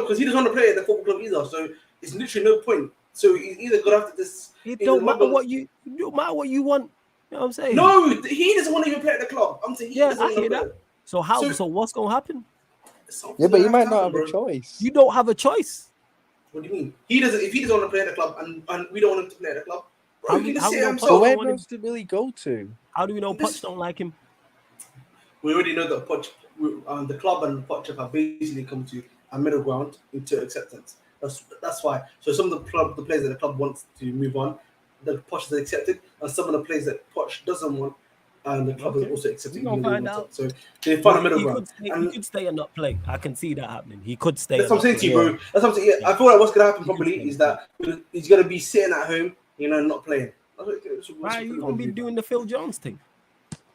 because he doesn't want to play at the football club either. So it's literally no point. So he's either gonna have to this. It don't matter what you want. You know what I'm saying? No, he doesn't want to even play at the club. I'm saying I hear that. So what's gonna happen? Yeah, but he might not have a choice. You don't have a choice. What do you mean? If he doesn't want to play at the club and we don't want him to play at the club, bro, he can just sit himself. So where does he really go to? How do we know Poch don't like him? We already know that Poch, the club and Poch have basically come to a middle ground into acceptance. That's why. So some of the players that the club wants to move on, the Poch is accepted, and some of the players that Poch doesn't want, and the club is also accepting. We're gonna find out. So they find a middle ground. He could stay and not play. I can see that happening. He could stay. That's what I'm saying to you, bro. That's what I'm saying. Yeah, I feel like what's gonna happen probably is that he's gonna be sitting at home, you know, not playing. Why are you gonna be doing the Phil Jones thing?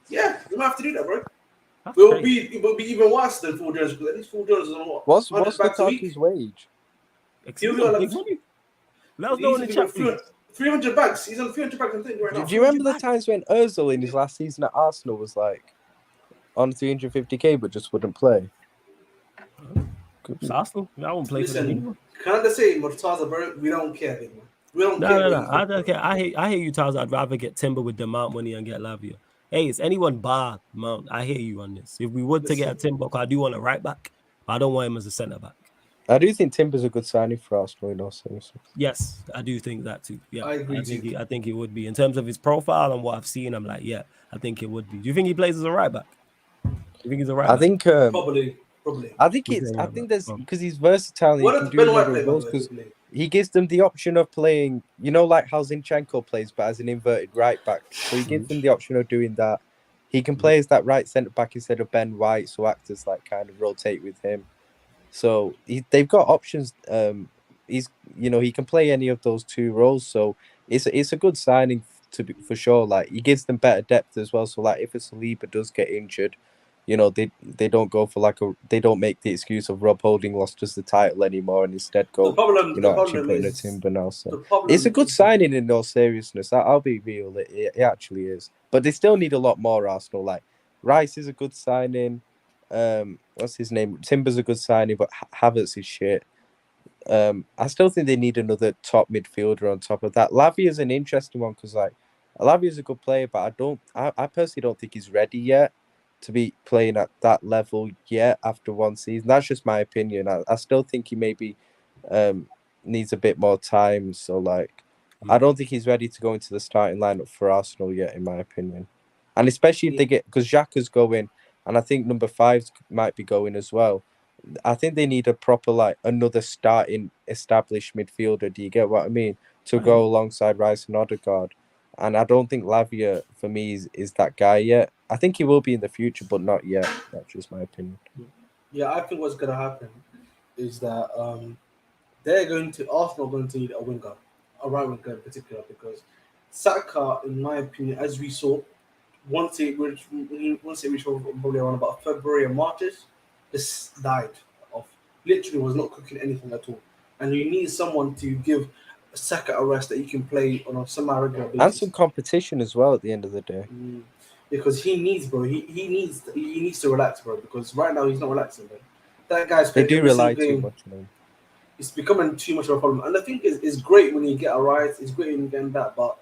Yeah, you might have to do that, bro. It will be even worse than Phil Jones because at least Phil Jones is on what? What's Lukaku's wage? Let us know in the chat, please. 300 bags. He's on 300 bags, I think, right now. Do you remember the times when Ozil in his last season at Arsenal was like on 350k but just wouldn't play? It's Arsenal. I won't play for them. Can I just say, Murtaza, bro, we don't care, man. We don't care. No. I don't care. I hear you, Taz. I'd rather get Timber with the Mount money and get Lavia. Hey, is anyone bar Mount? I hear you on this. If we would to get a Timber, I do want a right back, but I don't want him as a centre back. I do think Timber's a good signing for Arsenal in all seriousness. Yes, I do think that too. Yeah, I agree. I think he would be in terms of his profile and what I've seen. I'm like, yeah, I think it would be. Do you think he plays as a right back? Do you think he's a right back? I think probably. I think there's because he's versatile. Because he gives them the option of playing, you know, like how Zinchenko plays, but as an inverted right back. So he gives them the option of doing that. He can play as that right centre back instead of Ben White, so actors like kind of rotate with him. So they've got options. He can play any of those two roles. So it's a good signing for sure. Like he gives them better depth as well. So like if a Saliba does get injured, you know they don't go for they don't make the excuse of Rob Holding lost us the title anymore and instead go actually putting a Timber now. So it's a good signing in all seriousness. I'll be real. It actually is. But they still need a lot more. Arsenal, like Rice is a good signing. What's his name? Timber's a good signing, but Havertz is shit. I still think they need another top midfielder on top of that. Lavia's an interesting one because like Lavia's a good player, but I personally don't think he's ready yet to be playing at that level yet after one season. That's just my opinion. I still think he maybe needs a bit more time. So like I don't think he's ready to go into the starting lineup for Arsenal yet, in my opinion. And especially if they get because Xhaka's going. And I think number 5 might be going as well. I think they need a proper, another starting established midfielder. Do you get what I mean? To go alongside Rice and Odegaard. And I don't think Lavia, for me, is that guy yet. I think he will be in the future, but not yet. That's just my opinion. Yeah, I think what's going to happen is that Arsenal are going to need a winger, a right winger in particular, because Saka, in my opinion, as we saw, once it reached probably around about February or March, just died off. Literally was not cooking anything at all. And you need someone to give Saka a rest that you can play on a semi-regular basis. And some competition as well at the end of the day. Because he needs, bro. He needs to relax, bro. Because right now he's not relaxing, bro. That guy's they do rely too much on him. It's becoming too much of a problem. And I think it's great when you get a rise. It's great when you get that, but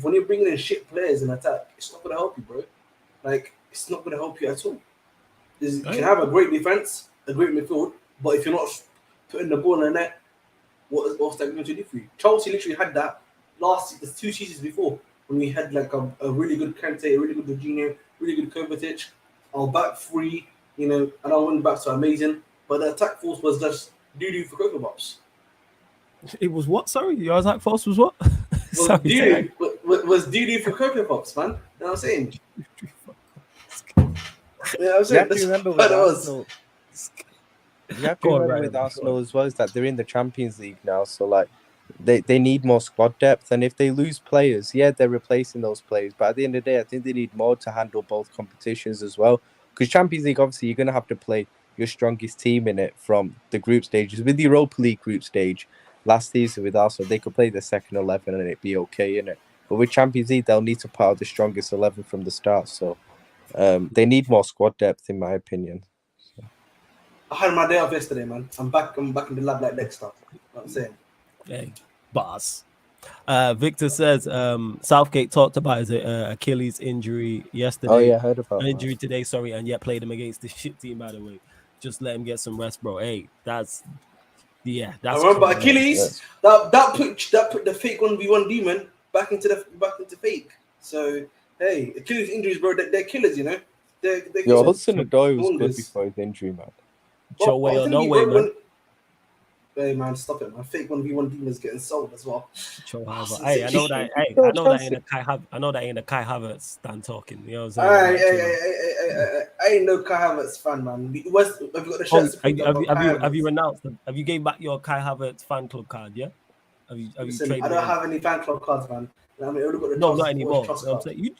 when you're bringing in shit players in attack, it's not gonna help you, bro. Like, it's not gonna help you at all. You can have a great defense, a great midfield, but if you're not putting the ball in the net, what's that going to do for you? Chelsea literally had that the 2 seasons before, when we had like a really good Kante, a really good Jorginho, really good Kovacic, our back three, and our wing backs are amazing, but the attack force was just doo-doo for Cocoa Pops. It was what? Sorry, your attack force was what? Was doo-doo for Cocoa Pops, man. You know what I'm saying? Yeah, I'm saying. You have to remember with Arsenal. You have to remember with Arsenal as well is that they're in the Champions League now, so like they need more squad depth, and if they lose players, they're replacing those players. But at the end of the day, I think they need more to handle both competitions as well. Because Champions League, obviously, you're going to have to play your strongest team in it from the group stages. With the Europa League group stage last season with Arsenal, they could play the second 11 and it'd be okay in it. But with Champions League, they'll need to put out the strongest 11 from the start. So they need more squad depth, in my opinion. So. I had my day off yesterday, man. I'm back in the lab like Dexter. You know what I'm saying? Hey, boss. Victor says Southgate talked about his Achilles injury yesterday. Oh yeah, I heard about injury today. Sorry, and yet played him against the shit team. By the way, just let him get some rest, bro. Hey, that's. I remember Achilles. That put the fake 1v1 demon back into fake. So hey, Achilles injuries, bro. They're killers, you know. Hudson-Odoi was good before his injury, man. Show way or no way, man. Hey man, stop it, man! Fake 1v1 demons getting sold as well. Hey, I know that. Hey, I know that ain't a Kai. I know that ain't a Kai Havertz stand talking. You know what I'm saying? I ain't no Kai Havertz fan, man. Have you got the shirts? Have you renounced them? Have you gave back your Kai Havertz fan club card? Yeah. Listen, I don't have any fan club cards, man. I mean, no, not anymore.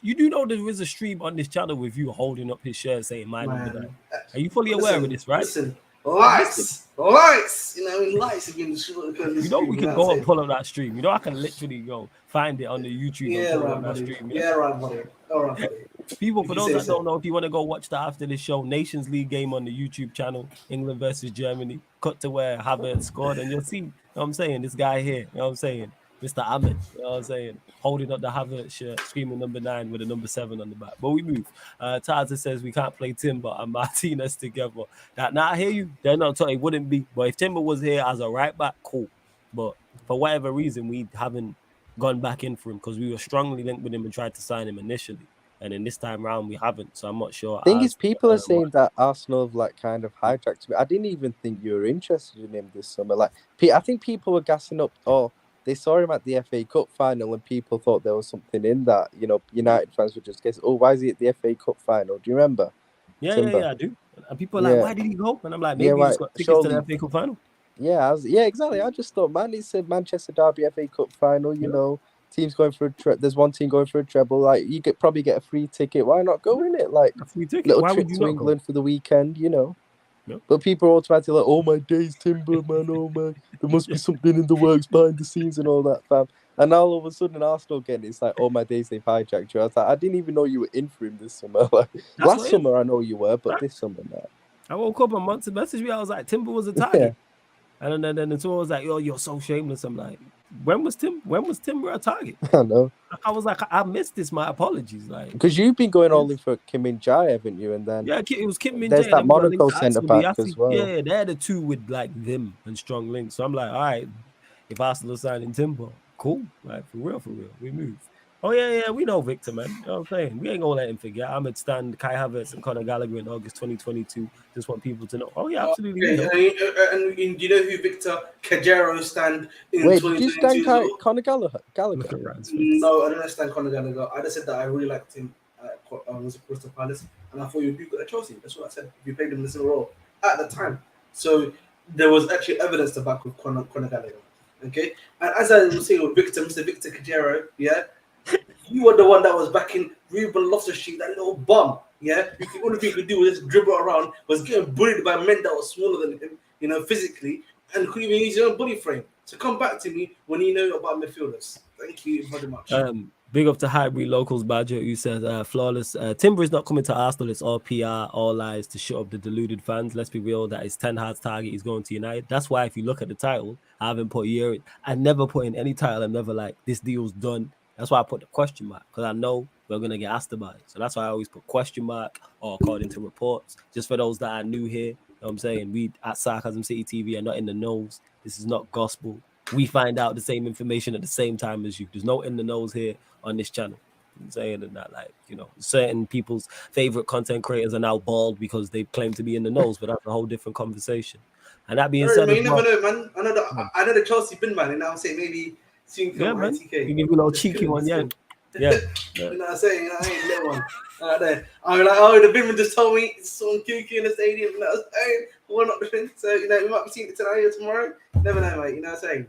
You do know there is a stream on this channel with you holding up his shirt saying "Mine over there." Are you fully aware of this, right? Listen. Lights. Lights again. You know we can go and pull up that stream. You know I can literally go find it on the YouTube and pull up that stream. Yeah, right, buddy. All right, buddy. People, for those that don't know, if you want to go watch that after this show, Nations League game on the YouTube channel, England versus Germany, cut to where Havertz scored, and you'll see, you know what I'm saying, this guy here, you know what I'm saying, Mr. Ahmed, you know what I'm saying, holding up the Havertz shirt, screaming number 9 with a number 7 on the back. But we move. Taza says we can't play Timber and Martinez together. Now I hear you. They're not talking. It wouldn't be. But if Timber was here as a right back, cool. But for whatever reason, we haven't gone back in for him because we were strongly linked with him and tried to sign him initially. And then this time round, we haven't. So I'm not sure. The thing is, people are saying that Arsenal have like kind of hijacked me. I didn't even think you were interested in him this summer. Like, I think people were gassing up. They saw him at the FA Cup final and people thought there was something in that. You know, United fans would just guess, why is he at the FA Cup final? Do you remember? Yeah, I do. And people are like, why did he go? And I'm like, maybe he just got tickets to the FA Cup final. Yeah, exactly. I just thought, man, it's a Manchester Derby FA Cup final, you know. Teams going for there's one team going for a treble. Like, you could probably get a free ticket. Why not go in it? Like, a free ticket. Little Why trip would you to England for the weekend, you know. Yep. But people are automatically like, oh my days, Timber, man, oh my, there must be something in the works behind the scenes and all that, fam. And now all of a sudden, Arsenal again, it's like, oh my days, they've hijacked you. I was like, I didn't even know you were in for him this summer. Like, last summer, I know you were, but this summer, man. I woke up a month to message me. I was like, Timber was a target. Yeah. And then the tour was like, yo, you're so shameless. I'm like, when was Timber a target? I know. I was like, I missed this. My apologies. Like, because you've been going all in for Min-jae, haven't you? And then it was Min-jae. There's that Monaco centre back as well. Yeah, they're the two with like them and strong links. So I'm like, all right, if Arsenal signing Timber, Cool. Right, for real. We move. Oh, yeah, we know Victor, man. You know what I'm saying? We ain't gonna let him forget. Ahmed stand Kai Havertz and Conor Gallagher in August 2022. Just want people to know. Oh, yeah, absolutely. We know. And do you know who Victor Cajero stand in Wait, did you stand 2022 as well? Conor Gallagher? Look at Ryan's face. No, I don't stand Conor Gallagher. I just said that I really liked him at Crystal Palace, and I thought he would be good at Chelsea. That's what I said. If you played him in the same role at the time. So there was actually evidence to back with Conor Gallagher. Okay? And as I was saying with Victor, Mr. Victor Cajero, yeah, you were the one that was backing Ruben Loftus-Cheek, that little bum, yeah? The only thing he could do was just dribble around, was getting bullied by men that were smaller than him, you know, physically, and couldn't even use his own body frame. So come back to me when you know about midfielders. Thank you very much. Big up to Highbury Locals Badger, who says, flawless. Timber is not coming to Arsenal. It's all PR, all lies to shut up the deluded fans. Let's be real, that is Ten Hag's target. He's going to United. That's why if you look at the title, I haven't put year. I never put in any title. I'm never like, this deal's done. That's why I put the question mark, because I know we're going to get asked about it. So that's why I always put question mark or according to reports. Just for those that are new here, you know what I'm saying? We at Sarcasm City TV are not in the nose. This is not gospel. We find out the same information at the same time as you. There's no in the nose here on this channel. I'm saying that, like, you know, certain people's favorite content creators are now bald because they claim to be in the nose, but that's a whole different conversation. And that being said, you never know, man. I know the Chelsea bin man, and I'll say maybe soon come man. ITK. You give me a little cheeky one, yeah. You know what I'm saying? I ain't little one. I'm like, oh, the bin man just told me it's someone kooky in the stadium. And I was saying, we're not doing. So, you know, we might be seeing it tonight or tomorrow. Never know, mate. You know what I'm saying?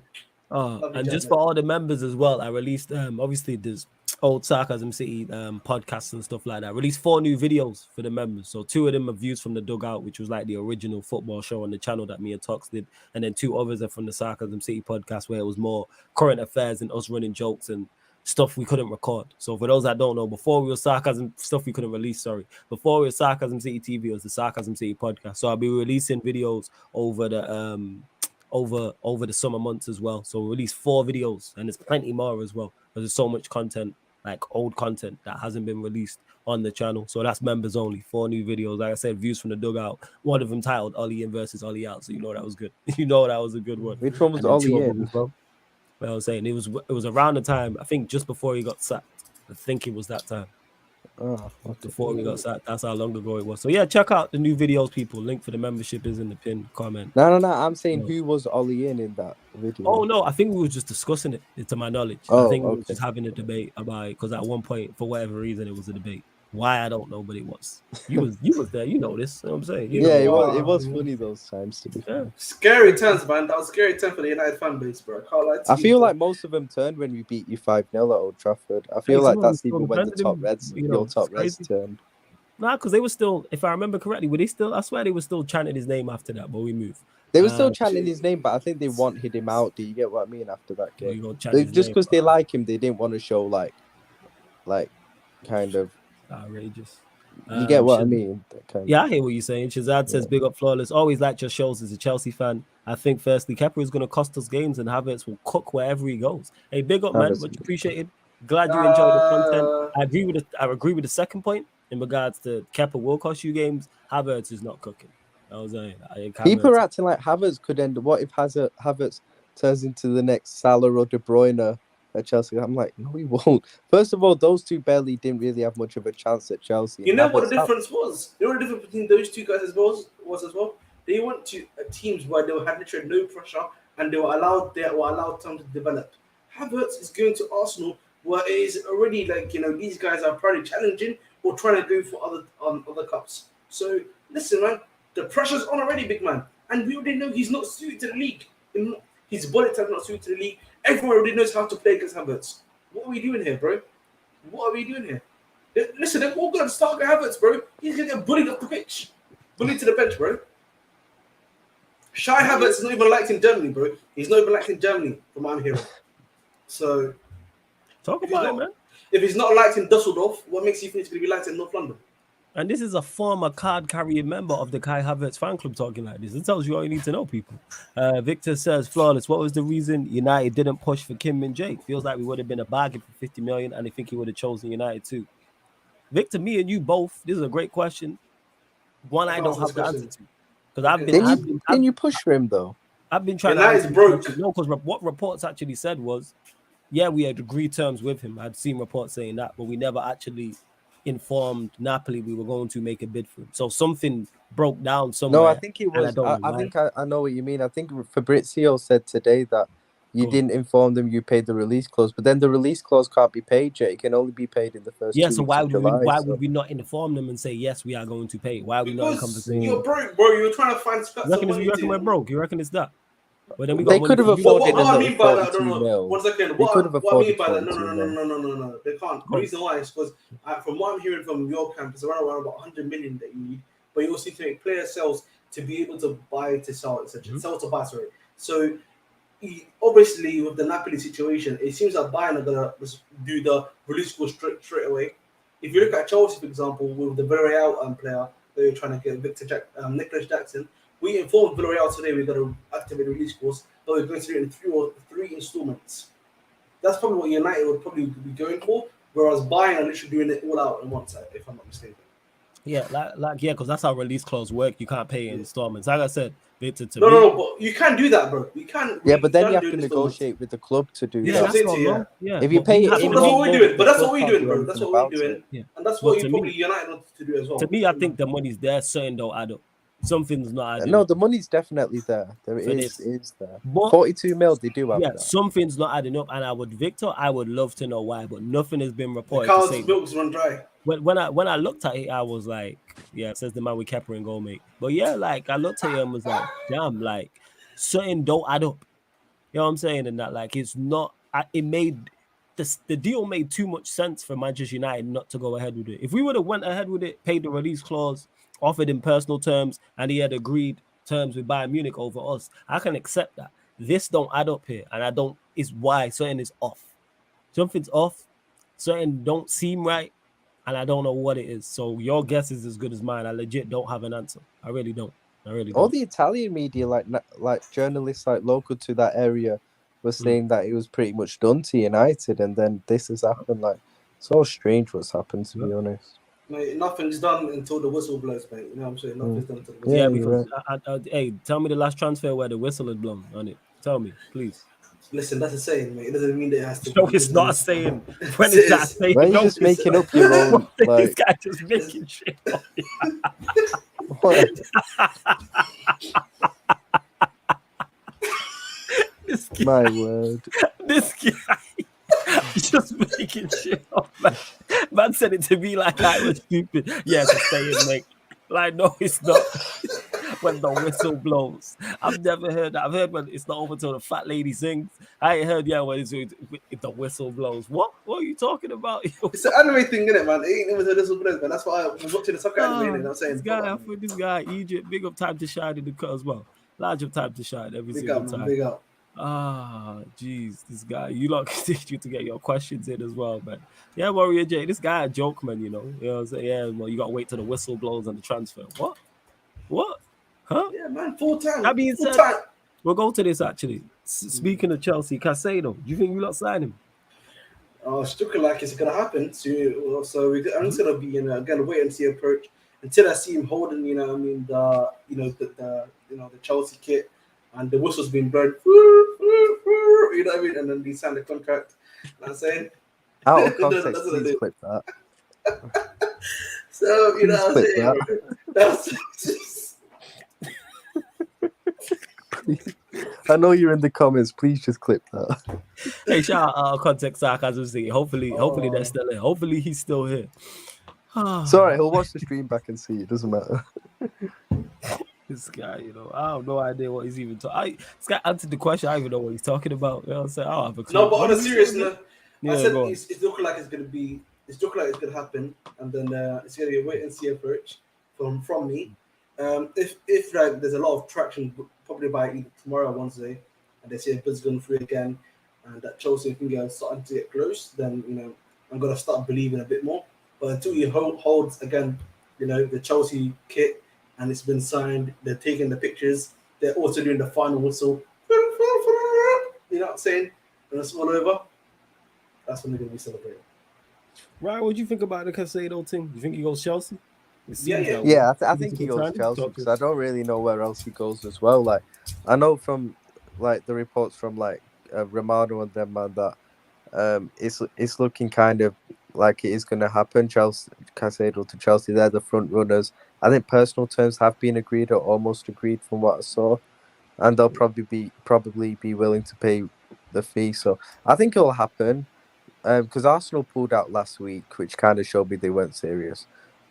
And just for all the members as well, I released obviously there's old Sarcasm City podcasts and stuff like that. I released 4 new videos for the members. So 2 of them are views from the Dugout, which was like the original football show on the channel that me and Tox did, and then 2 others are from the Sarcasm City podcast, where it was more current affairs and us running jokes and stuff we couldn't record. So for those that don't know, before we were Sarcasm, stuff we couldn't release, before we were Sarcasm City TV, it was the Sarcasm City podcast. So I'll be releasing videos over the over the summer months as well. So we'll release 4 videos, and there's plenty more as well, because there's so much content, like old content, that hasn't been released on the channel. So that's members only. 4 new videos. Like I said, views from the Dugout. One of them titled Ollie in versus Ollie out. So you know that was good. You know that was a good one. Which one was Ollie in? As well. Well, I was saying it was around the time, I think just before he got sacked. I think it was that time. Before we got sacked. That's how long ago it was. So yeah, check out the new videos, people. Link for the membership is in the pin comment. No. I'm saying who was Ollie in that video? Oh no, I think we were just discussing it. To my knowledge, I think we were just having a debate about it, because at one point, for whatever reason, it was a debate. Why, I don't know, but it was. You was there. You know this. You know what I'm saying. It was funny those times, to be fair. Scary times, man. That was scary time for the United fan base, bro. I feel like most of them turned when we beat you 5-0 at Old Trafford. I feel like that's even when the top Reds, your top Reds turned. Nah, because they were still, if I remember correctly, were they still? I swear they were still chanting his name after that, but we moved. They were still chanting his name, but I think they wanted him out. Do you get what I mean? After that game, just because they like him, they didn't want to show like kind of outrageous. You get what I mean? Yeah, I hear what you're saying. Shazad says, big up Flawless. Always liked your shows as a Chelsea fan. I think, firstly, Kepa is going to cost us games, and Havertz will cook wherever he goes. Hey, big up, man. Much appreciated. Glad you enjoyed the content. I agree with the second point in regards to Kepa will cost you games. Havertz is not cooking. I was saying. People are acting like Havertz could end. What if Havertz turns into the next Salah or De Bruyne at Chelsea? I'm like, no, he won't. First of all, those two barely didn't really have much of a chance at Chelsea. You know what the difference was? You know what the difference between those two guys was as well? They went to teams where they had literally no pressure and they were allowed time to develop. Havertz is going to Arsenal, where it is already like, you know, these guys are probably challenging or trying to go for other cups. So listen, man, the pressure's on already, big man, and we already know he's not suited to the league. His body type not suited to the league. Everyone already knows how to play against Havertz. What are we doing here, bro? What are we doing here? Listen, they're all going to start with Havertz, bro. He's going to get bullied off the pitch. Bullied to the bench, bro. Shy Havertz is not even liked in Germany, bro. He's not even liked in Germany, from what I'm hearing. So, talk about it, man. If he's not liked in Dusseldorf, what makes you think he's going to be liked in North London? And this is a former card-carrying member of the Kai Havertz fan club talking like this. It tells you all you need to know, people. Victor says, Flawless, what was the reason United didn't push for Min-jae? Feels like we would have been a bargain for 50 million, and I think he would have chosen United too. Victor, me and you both, this is a great question. One I don't have the answer to. Because Can you push for him, though? I've been trying to answer broke. No, because what reports actually said was yeah, we had agreed terms with him. I'd seen reports saying that, but we never actually informed Napoli we were going to make a bid for him. So something broke down somewhere. No, I think it and I was. don't know I why. think I know what you mean. I think Fabrizio said today that you Go on. didn't inform them you paid the release clause, but then the release clause can't be paid yet. It can only be paid in the first Yeah, 2 so weeks why of would we, July. why so- would we not inform them and say yes, we are going to pay? Why are we not in Because conversation? you're broke, bro. You're trying to find scraps You reckon, of money. you reckon we're broke? You reckon it's that? But then we got They money could have for you. afforded What I another mean by that, 42 no. mil. 1 second. They could have What I mean afforded by that, 42 mil. no. They can't. The Go on. reason why is because from what I'm hearing from your camp, it's around about 100 million that you need, but you also need to make player sales to be able to buy to sell, etc. Sell to buy, sorry. So obviously with the Napoli situation, it seems that Bayern are gonna do the release clause straight away. If you look at Chelsea, for example, with the Villarreal player they're trying to get Nicholas Jackson, we informed Villarreal today we're going to activate the release clause, but we're going to do it in three installments. That's probably what United would probably be going for, whereas Bayern are literally doing it all out in one side, if I'm not mistaken. Yeah, yeah, because that's how release clause work. You can't pay in installments. Like I said, Victor, to No, but you can do that, bro. You can. Yeah, but then you have to negotiate with the club to do Yeah, that. that's not wrong. Yeah, if you pay it, that's in what we're doing. But that's what the we're club doing, can't bro. do That's anything what we're about doing. Yeah. And that's But what to you me- probably United want to do as well. To me, I think the money's there. Certain don't add up. Something's not adding No, up. the money's definitely there. There For is this. there. But 42 mil, they do have yeah, that. something's not adding up. And I would love to know why, but nothing has been The reported to cow's say. milk's run dry. When I looked at it, I was like, yeah, it says the man with Kepa and goal, mate. But yeah, like I looked at it and was like, damn, like something don't add up. You know what I'm saying? And that like it's not. It made the deal made too much sense for Manchester United not to go ahead with it. If we would have went ahead with it, paid the release clause, offered in personal terms, and he had agreed terms with Bayern Munich over us, I can accept that. This don't add up here, and I don't. Is why something is off. Something's off. Something don't seem right. And I don't know what it is. So your guess is as good as mine. I legit don't have an answer. I really don't. All the Italian media, like journalists, like local to that area, were saying that it was pretty much done to United, and then this has happened. Like, it's all strange what's happened, to be honest. Mate, nothing's done until the whistle blows, mate. You know what I'm saying? Nothing's done until the whistle. Yeah, you're because hey, tell me the last transfer where the whistle had blown on it. Tell me, please. Listen, that's a saying, mate. It doesn't mean that it has to. No, it's not a saying. When is that saying? Why are you just making up your own? This Like, guy just making shit up. what? This guy, My word. this guy just making shit up, man. Man said it to me like I was stupid. Yeah, it's a saying, mate. Like, no, it's not. When the whistle blows. I've never heard that. I've heard when it's not over till the fat lady sings. I ain't heard when if the whistle blows. What are you talking about? It's an anime thing, innit, man? It ain't never heard whistle blows, man. That's why I was watching the soccer anime, and I'm saying, this guy, Egypt, big up time to shine in the cut as well. Large up time to shine every big single up, time. man, big up. Jeez, this guy. You lot continue to get your questions in as well, man. Yeah, Warrior J, this guy a joke, man, you know. You know what I'm saying? Yeah, well, you got to wait till the whistle blows and the transfer. What? Huh? Yeah, man, full time. That being full said, time. we'll go to this actually. Speaking of Chelsea, Casado, do you think you lot sign him? It's looking like it's gonna happen. So I'm just gonna be, gonna wait and see approach until I see him holding, the Chelsea kit and the whistle's been blown. You know what I mean? And then he signed the contract. You know what I'm saying? Out of context, That's what I please do. clip that. So you know what I'm Please saying? clip That's just. I know you're in the comments. Please just clip that. Hey, shout out Context Sarcasm City. Hopefully they're still here. Hopefully he's still here. It's all right. He'll watch the stream back and see. It doesn't matter. This guy, I have no idea what he's even talking. This guy answered the question. I don't even know what he's talking about. You know what I'm saying? I don't have a clue. No, but on a serious note, I said go on. it's looking like it's looking like it's gonna happen, and then it's gonna be a wait and see approach from me. If like there's a lot of traction, probably by either tomorrow or Wednesday, and they see a bid's going through again, and that Chelsea can get starting to get close, then I'm gonna start believing a bit more. But until he holds again, the Chelsea kit, and it's been signed, they're taking the pictures, they're also doing the final whistle. You know what I'm saying? And it's all over. That's when they're gonna be celebrating. Ryan, what do you think about the Casado thing? You think he goes Chelsea? Yeah, I think he goes Chelsea because I don't really know where else he goes as well. Like, I know from like the reports from like Romano and them, man, that It's looking kind of like it is going to happen. Chelsea, Caicedo to Chelsea, they're the front runners. I think personal terms have been agreed or almost agreed from what I saw, and they'll probably be willing to pay the fee. So I think it'll happen. Because Arsenal pulled out last week, which kind of showed me they weren't serious.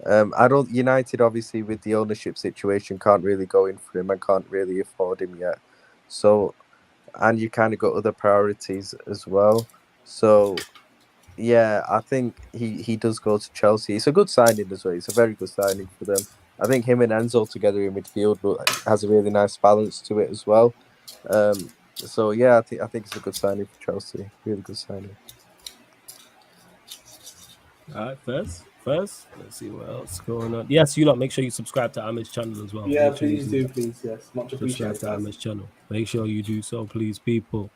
I don't. United, obviously, with the ownership situation, can't really go in for him and can't really afford him yet. So, and you kind of got other priorities as well. So, yeah, I think he does go to Chelsea. It's a good signing as well. It's a very good signing for them. I think him and Enzo together in midfield has a really nice balance to it as well. So yeah, I think it's a good signing for Chelsea. Really good signing. All right, first, let's see what else is going on. Yes, you lot, make sure you subscribe to Ahmed's channel as well. Yeah, Make sure please do, please. Yes, much appreciated. subscribe to Ahmed's channel. Make sure you do so, please, people.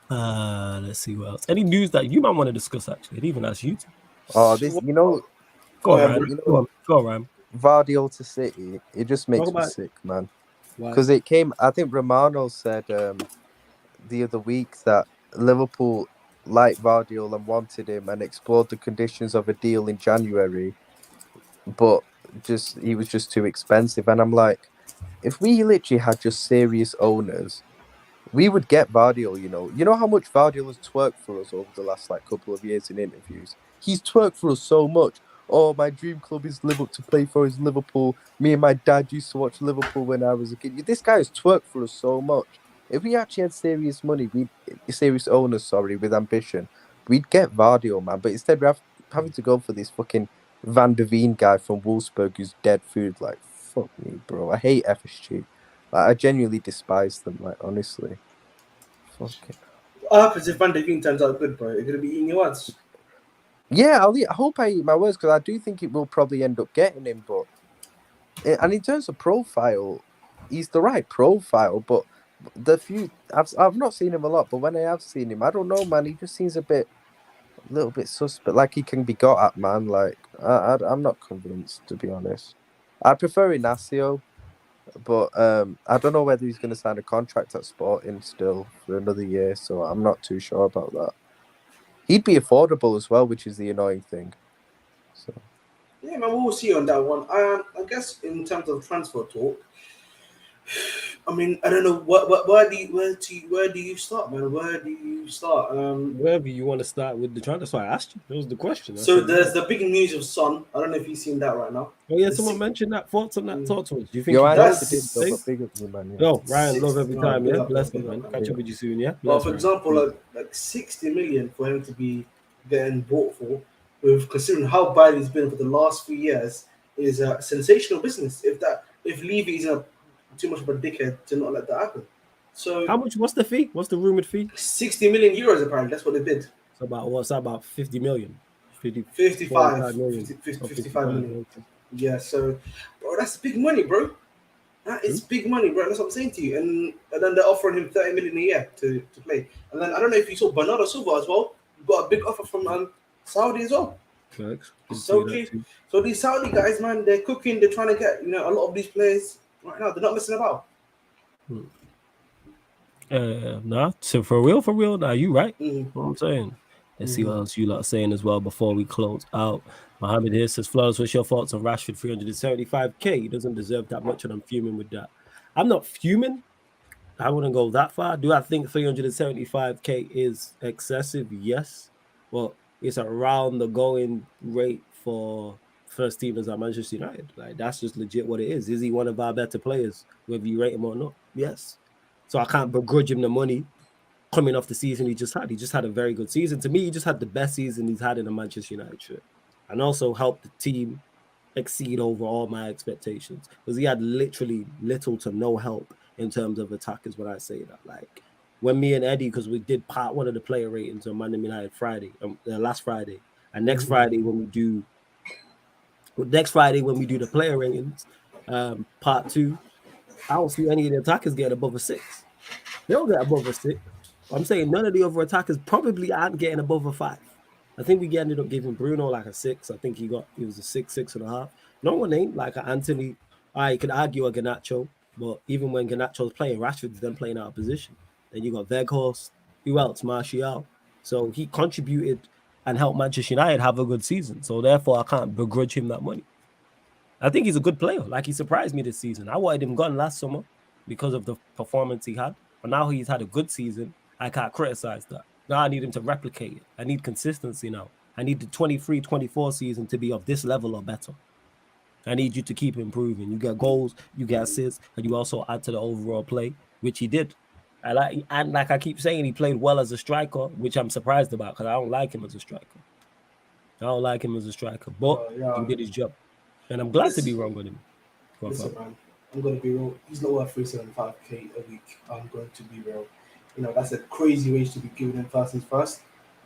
Let's see what else. Any news that you might want to discuss? Actually, it even ask you to. Oh, this Go on, Ryan. Go on, Ryan. Vardy to City, it just makes me sick, man. Because it came, I think Romano said the other week that Liverpool liked Vardy and wanted him and explored the conditions of a deal in January, but he was just too expensive. And I'm like, if we literally had just serious owners, we would get Vardy. You know how much Vardy has twerked for us over the last couple of years in interviews. He's twerked for us so much. Oh, my dream club is to play for is Liverpool. Me and my dad used to watch Liverpool when I was a kid. This guy has twerked for us so much. If we actually had serious money, serious owners, with ambition, we'd get Vardy, man. But instead, we're having to go for this fucking Van der Veen guy from Wolfsburg who's dead food. Like, fuck me, bro. I hate FSG. I genuinely despise them, honestly. Fucking. What happens if Van der Veen turns out good, bro? You're going to be eating your words? Yeah, I hope I eat my words because I do think it will probably end up getting him. But and in terms of profile, he's the right profile. But I've not seen him a lot. But when I have seen him, I don't know, man. He just seems a little bit suspect. Like he can be got at, man. Like I'm not convinced, to be honest. I prefer Inacio. But I don't know whether he's going to sign a contract at Sporting still for another year, so I'm not too sure about that. He'd be affordable as well, which is the annoying thing. So yeah, man, we'll see on that one. I guess in terms of transfer talk, I mean, I don't know where do you start, man? Where do you start? Wherever you want to start with the transfer. That's why I asked you. That was the question. So there's the big news of Son. I don't know if you've seen that right now. Oh yeah, someone mentioned that. Thoughts on that? Talk to us. Do you think that's big of you, man? Yeah. Ryan, love every time. Yeah, bless him, man. Catch up with you soon. Yeah. Well, for example, like 60 million for him to be getting bought for, with considering how bad he's been for the last few years, is a sensational business. If Levy isn't too much of a dickhead to not let that happen. So how much? What's the fee? What's the rumored fee? 60 million euros apparently. That's what they bid. It's about 50 million. 55 million. Yeah, so bro, that's big money, bro. That is big money, bro. That's what I'm saying to you. And then they're offering him 30 million a year to play. And then I don't know if you saw Bernardo Silva as well. Got a big offer from Saudi as well. Thanks. So these Saudi guys, man, they're cooking. They're trying to get a lot of these players right now. They're not messing about. Nah. So for real, nah, you right. What I'm saying. Let's see what else you lot are saying as well before we close out. Mohammed here says, Flores, what's your thoughts on Rashford 375k? He doesn't deserve that much, and I'm fuming with that. I'm not fuming. I wouldn't go that far. Do I think 375k is excessive? Yes. Well, it's around the going rate for first teamers at Manchester United. Like, that's just legit what it is. Is he one of our better players, whether you rate him or not? Yes. So I can't begrudge him the money coming off the season he just had. He just had a very good season. To me, he just had the best season he's had in a Manchester United shirt, and also helped the team exceed over all my expectations, because he had literally little to no help in terms of attackers when I say that. Like, when me and Eddie, because we did part one of the player ratings on Monday United Friday, last Friday, and next Friday when we do the player ratings, part two, I don't see any of the attackers getting above a 6. They don't get above a 6. I'm saying none of the other attackers probably aren't getting above a 5. I think we ended up giving Bruno like a 6. I think he was a 6, 6.5. No one ain't like an Anthony. I could argue a Garnacho, but even when Garnacho's playing, Rashford's then playing out of position. Then you got Weghorst. Who else? Martial. So he contributed and helped Manchester United have a good season. So therefore, I can't begrudge him that money. I think he's a good player. Like, he surprised me this season. I wanted him gone last summer because of the performance he had. But now he's had a good season. I can't criticize that. Now I need him to replicate it. I need consistency now. I need the 23-24 season to be of this level or better. I need you to keep improving. You get goals, you get assists, and you also add to the overall play, which he did. And like I keep saying, he played well as a striker, which I'm surprised about because I don't like him as a striker. But he did his job. And I'm glad to be wrong with him. Listen, man, I'm going to be real. He's not worth 375k a week. I'm going to be real. You know, that's a crazy wage to be giving him first things first.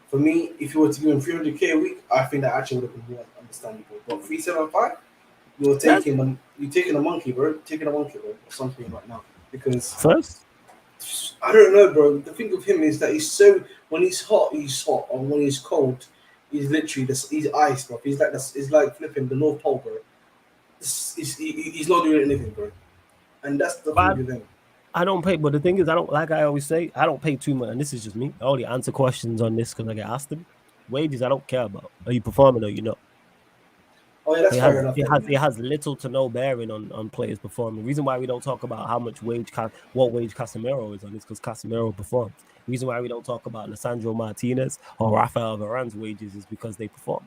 For me, if you were to give him 300k a week, I think that actually would have been more understandable. But 375, you're taking a monkey, bro. Or something right now. Because first, I don't know, bro. The thing with him is that when he's hot, and when he's cold, he's literally he's ice, bro. He's like flipping the North Pole, bro. He's not doing anything, bro. And that's the thing with him. I don't pay, but the thing is, I always say, I don't pay too much, and this is just me. I only answer questions on this because I get asked them. Wages, I don't care about. Are you performing or you not? Oh, yeah, that's fair enough. It has little to no bearing on players performing. The reason why we don't talk about how much what wage Casemiro is on is because Casemiro performs. The reason why we don't talk about Lisandro Martinez or Rafael Varane's wages is because they perform.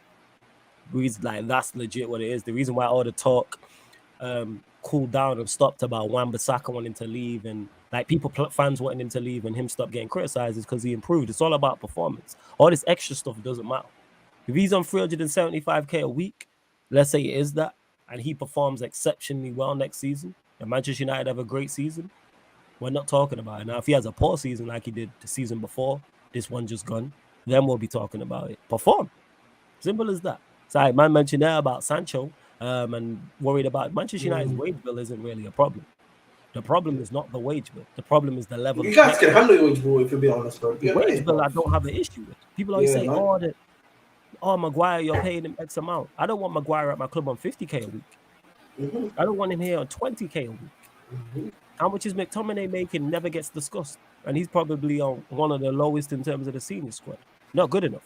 That's legit what it is. The reason why all the talk cooled down and stopped about Wan-Bissaka wanting to leave and fans wanting him to leave and him stop getting criticized is because he improved. It's all about performance. All this extra stuff doesn't matter. If he's on 375k a week, let's say it is that, and he performs exceptionally well next season, and Manchester United have a great season, we're not talking about it. Now, if he has a poor season like he did the season before, this one just gone, then we'll be talking about it. Perform. Simple as that. So, man mentioned there about Sancho and worried about Manchester United's wage bill isn't really a problem. The problem is not the wage bill. The problem is the level. You guys can handle your wage bill if you're being honest, bro. The wage bill, I don't have an issue with. People always say, Maguire, you're paying him X amount. I don't want Maguire at my club on 50k a week. I don't want him here on 20k a week. How much is McTominay making never gets discussed. And he's probably on one of the lowest in terms of the senior squad. Not good enough.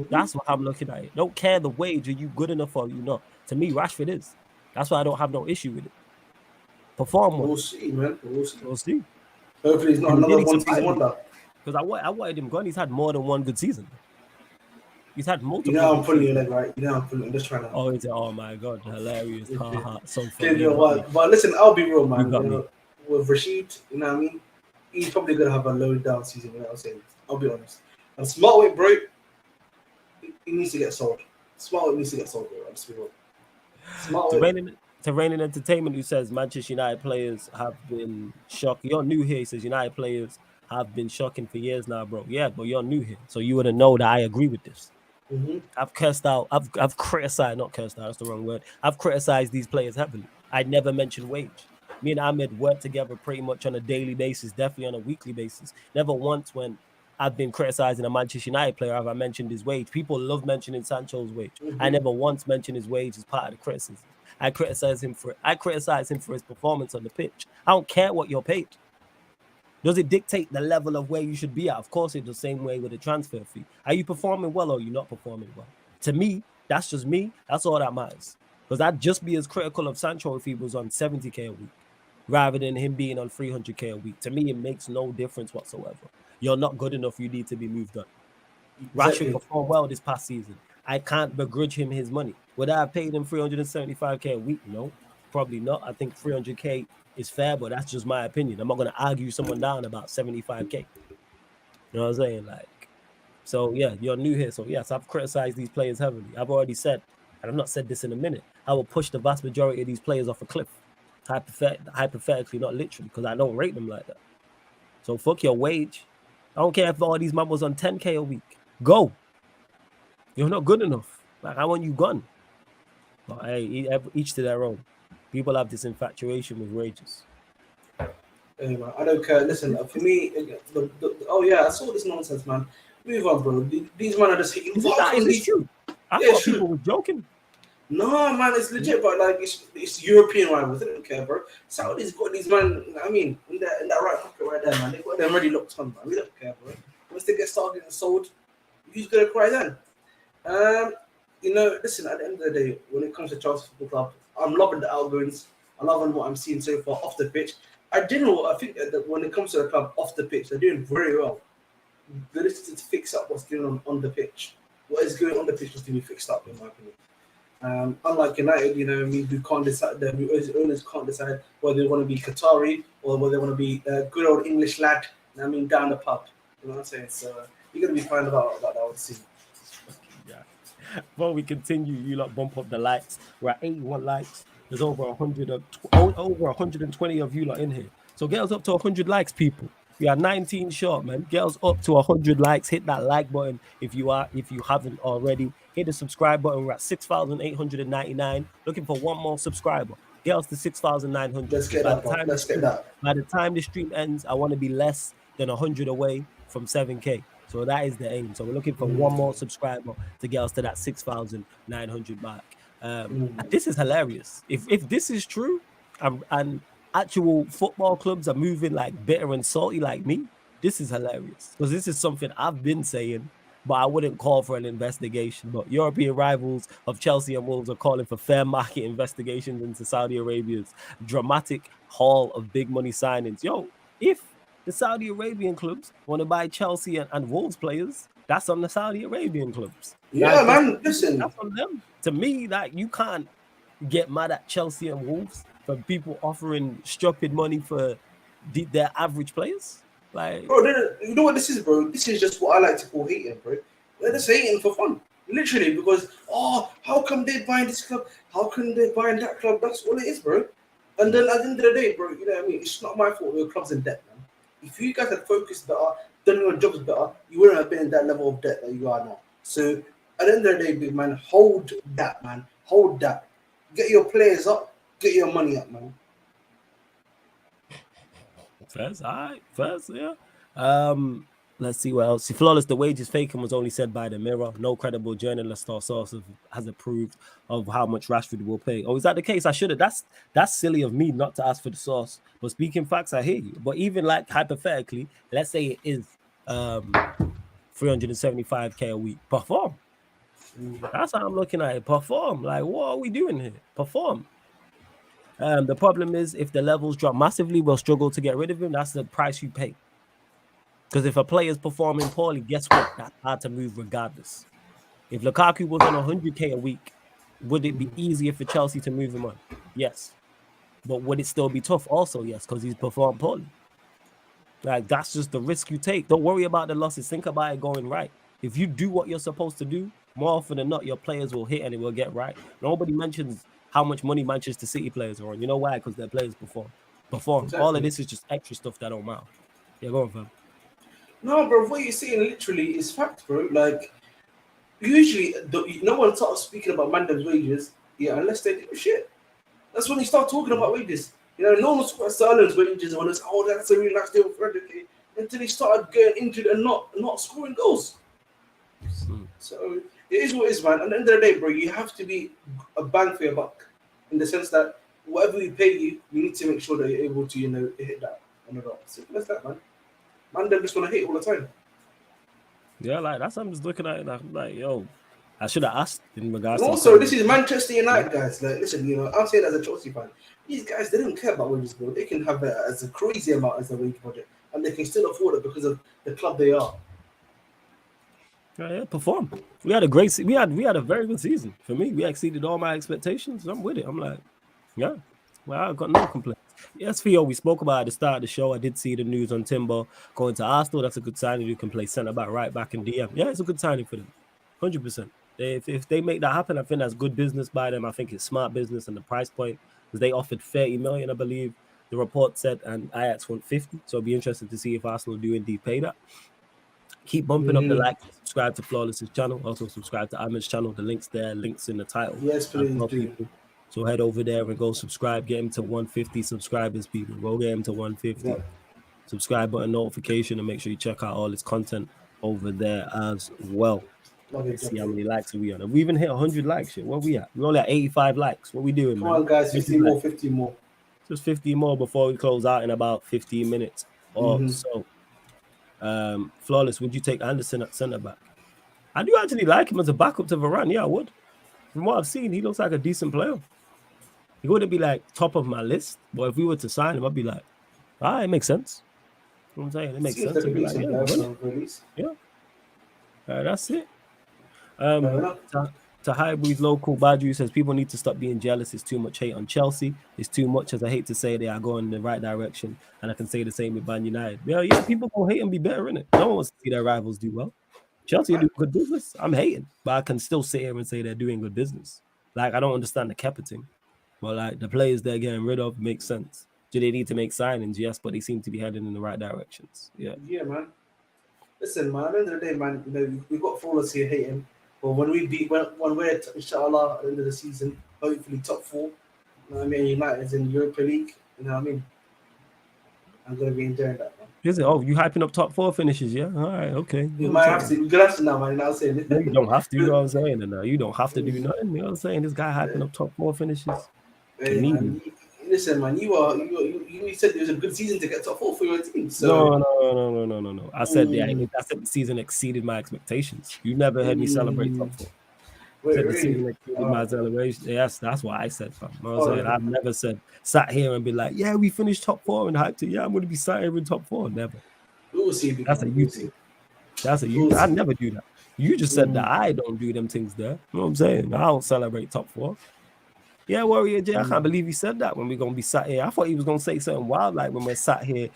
That's what I'm looking at. Don't care the wage. Are you good enough or you not? To me, Rashford is. That's why I don't have no issue with it. Perform well. We'll see, man. We'll see. Hopefully he's not another one season wonder. Because I wanted him gone. He's had more than one good season. He's had multiple. You know I'm pulling your leg, right? I'm just trying to. Oh my God, hilarious. So funny. But listen, I'll be real, man. With Rashid, you know what I mean? He's probably going to have a low down season, you know what I'm saying? I'll be honest. And Smartway, bro, he needs to get sold. Smartway needs to get sold, bro. I'll just be real. Smartway. To Reigning Entertainment, who says Manchester United players have been shocked. You're new here. He says United players have been shocking for years now, bro. Yeah, but you're new here. So you wouldn't know that I agree with this. I've criticized, not cursed out, that's the wrong word. I've criticized these players heavily. I never mentioned wage. Me and Ahmed work together pretty much on a daily basis, definitely on a weekly basis. Never once when I've been criticizing a Manchester United player have I mentioned his wage. People love mentioning Sancho's wage. I never once mentioned his wage as part of the criticism. I criticize him for his performance on the pitch. I don't care what you're paid. Does it dictate the level of where you should be at? Of course, it's the same way with the transfer fee. Are you performing well or are you not performing well? To me, that's just me. That's all that matters. Because I'd just be as critical of Sancho if he was on 70k a week rather than him being on 300k a week. To me, it makes no difference whatsoever. You're not good enough. You need to be moved on. Rashford performed well this past season. I can't begrudge him his money. Would I have paid him 375k a week? No, probably not. I think 300k is fair, but that's just my opinion. I'm not going to argue someone down about 75k. You know what I'm saying? So yeah, you're new here. So yes, I've criticized these players heavily. I've already said, and I've not said this in a minute, I will push the vast majority of these players off a cliff. Hypothetically, not literally, because I don't rate them like that. So fuck your wage. I don't care if all these man was on 10k a week. Go. You're not good enough. I want you gone. But hey, each to their own. People have this infatuation with wages. Anyway, I don't care. Listen, for me, I saw this nonsense, man. Move on, bro. These men are just hitting. Is it true? I thought people were joking. No, man, it's legit, but it's European rivals. They don't care, bro. Saudi's got these men. I mean, in that right pocket right there, man. They got them already locked on, man. We don't care, bro. once they get started getting sold, who's gonna cry then? Listen, at the end of the day, when it comes to Chelsea Football Club, I'm loving the outgoings. I'm loving what I'm seeing so far off the pitch. I think that when it comes to the club off the pitch, they're doing very well. They just need to fix up what's going on the pitch. What is going on the pitch needs to be fixed up, in my opinion. Unlike United, who can't decide, whose owners can't decide whether they want to be Qatari or whether they want to be a good old English lad. Down the pub. You know what I'm saying? So you're gonna be fine about that. I would see. Before we continue, you lot bump up the likes. We're at 81 likes. There's over 120 of you lot in here. So get us up to 100 likes, people. We are 19 short, man. Get us up to 100 likes. Hit that like button if you haven't already. Hit the subscribe button. We're at 6,899. Looking for one more subscriber. Get us to 6,900. Let's get that. By the time the stream ends, I want to be less than 100 away from 7K. So that is the aim. So we're looking for one more subscriber to get us to that 6,900 mark. This is hilarious. If this is true, and actual football clubs are moving like bitter and salty like me, this is hilarious. Because this is something I've been saying, but I wouldn't call for an investigation. But European rivals of Chelsea and Wolves are calling for fair market investigations into Saudi Arabia's dramatic haul of big money signings. Yo, if the Saudi Arabian clubs want to buy Chelsea and Wolves players, that's on the Saudi Arabian clubs. Yeah, man, listen. That's on them. To me, that you can't get mad at Chelsea and Wolves for people offering stupid money for their average players. Like, bro, you know what this is, bro? This is just what I like to call hating, bro. They're just hating for fun. Literally, because, how come they're buying this club? How come they're buying that club? That's all it is, bro. And then at the end of the day, bro, you know what I mean? It's not my fault your club's in debt, man. If you guys had focused better, done your jobs better, you wouldn't have been in that level of debt that you are now. So at the end of the day, big man, hold that, man. Hold that. Get your players up. Get your money up, man. First, all right. First, yeah. Let's see what else. Flawless, the wages faking was only said by the Mirror. No credible journalist or source has approved of how much Rashford will pay. Oh, is that the case? I should have. That's silly of me not to ask for the source. But speaking facts, I hear you. But even like hypothetically, let's say it is 375k a week. Perform. That's how I'm looking at it. Perform. Like, what are we doing here? Perform. The problem is if the levels drop massively, we'll struggle to get rid of him. That's the price you pay. Because if a player is performing poorly, guess what? That's hard to move regardless. If Lukaku was on 100k a week, would it be easier for Chelsea to move him on? Yes. But would it still be tough? Also, yes, because he's performed poorly. Like, that's just the risk you take. Don't worry about the losses. Think about it going right. If you do what you're supposed to do, more often than not, your players will hit and it will get right. Nobody mentions how much money Manchester City players are on. You know why? Because their players perform. Exactly. All of this is just extra stuff that don't matter. Yeah, go on, fam. No, bro, what you're saying literally is fact, bro. Like, usually, no one starts speaking about Mandem's wages, unless they do shit. That's when you start talking about wages. No one talks about Sterling's wages when it's, that's a really nice deal for Frederick. Until he started getting injured and not scoring goals. So, it is what it is, man. At the end of the day, bro, you have to be a bang for your buck. In the sense that whatever we pay you, you need to make sure that you're able to, hit that on the dot. Simple as that, man. Man, they're just gonna hit all the time. Yeah, like that's I'm just looking at it. I'm like, yo, I should have asked in regards. And also, this is Manchester United, guys. Like, listen, I'm saying as a Chelsea fan, these guys they don't care about wages, bro. They can have it as a crazy amount as a wage budget, and they can still afford it because of the club they are. Yeah, perform. We had a very good season. For me, we exceeded all my expectations. I'm with it. I'm like, yeah, well, I've got no complaints. Yes, Theo, we spoke about at the start of the show. I did see the news on Timber going to Arsenal. That's a good signing. You can play centre back, right back, and DM. Yeah, it's a good signing for them. 100%. If they make that happen, I think that's good business by them. I think it's smart business and the price point because they offered 30 million, I believe. The report said, and Ajax want 50. So it'll be interesting to see if Arsenal do indeed pay that. Keep bumping up the like, subscribe to Flawless's channel. Also subscribe to Ahmed's channel. The link's there, links in the title. Yes, please. So head over there and go subscribe. Get him to 150 subscribers, people. Go get him to 150. Yeah. Subscribe button, notification, and make sure you check out all his content over there as well. Let's see how many likes are we on. Have we even hit 100 likes yet? Where we at? We're only at 85 likes. What we doing, man? Come on, guys. 50 more, 50 more. Just 50 more before we close out in about 15 minutes or so. Flawless, would you take Anderson at centre back? I do actually like him as a backup to Varane. Yeah, I would. From what I've seen, he looks like a decent player. He wouldn't be like top of my list, but if we were to sign him, I'd be like, it makes sense. You know what I'm saying? It makes sense. I'd be like, yeah. That's it. To Highbury's local Badru says people need to stop being jealous. It's too much hate on Chelsea. It's too much, as I hate to say, they are going in the right direction. And I can say the same with Man United. Yeah, people gonna hate and be better in it. No one wants to see their rivals do well. Chelsea do good business. I'm hating, but I can still sit here and say they're doing good business. Like, I don't understand the Kepa thing, but like the players they're getting rid of makes sense. Do they need to make signings? Yes, but they seem to be heading in the right directions. Yeah, man. Listen, man. At the end of the day, man, we've got Flawless here hating. But when we're inshallah at the end of the season, hopefully top 4. You know what I mean? United's in Europa League. You know what I mean? I'm gonna be enjoying that, man. Is it? Oh, you hyping up top 4 finishes? Yeah. All right. Okay. You might have to. You're gonna have to now, man. I'll say it. No, you don't have to. You know what I'm saying? No, you don't have to do nothing. You know what I'm saying? This guy hyping up top 4 finishes. Hey, man, listen, man. You said it was a good season to get top 4 for your team. So no. I said I said the season exceeded my expectations. You never heard me celebrate top 4. The season exceeded my celebration. Yes, that's what I said, fam. You know what I'm saying? I've never sat here and be like, yeah, we finished top 4 and hyped it. Yeah, I'm going to be sat here in top 4. Never. We'll see. That's a you thing. That's a you. I never do that. You just said that I don't do them things there. You know what I'm saying? I don't celebrate top 4. Yeah, Warrior J, I can't believe he said that when we're going to be sat here. I thought he was going to say something wild, like when we're sat here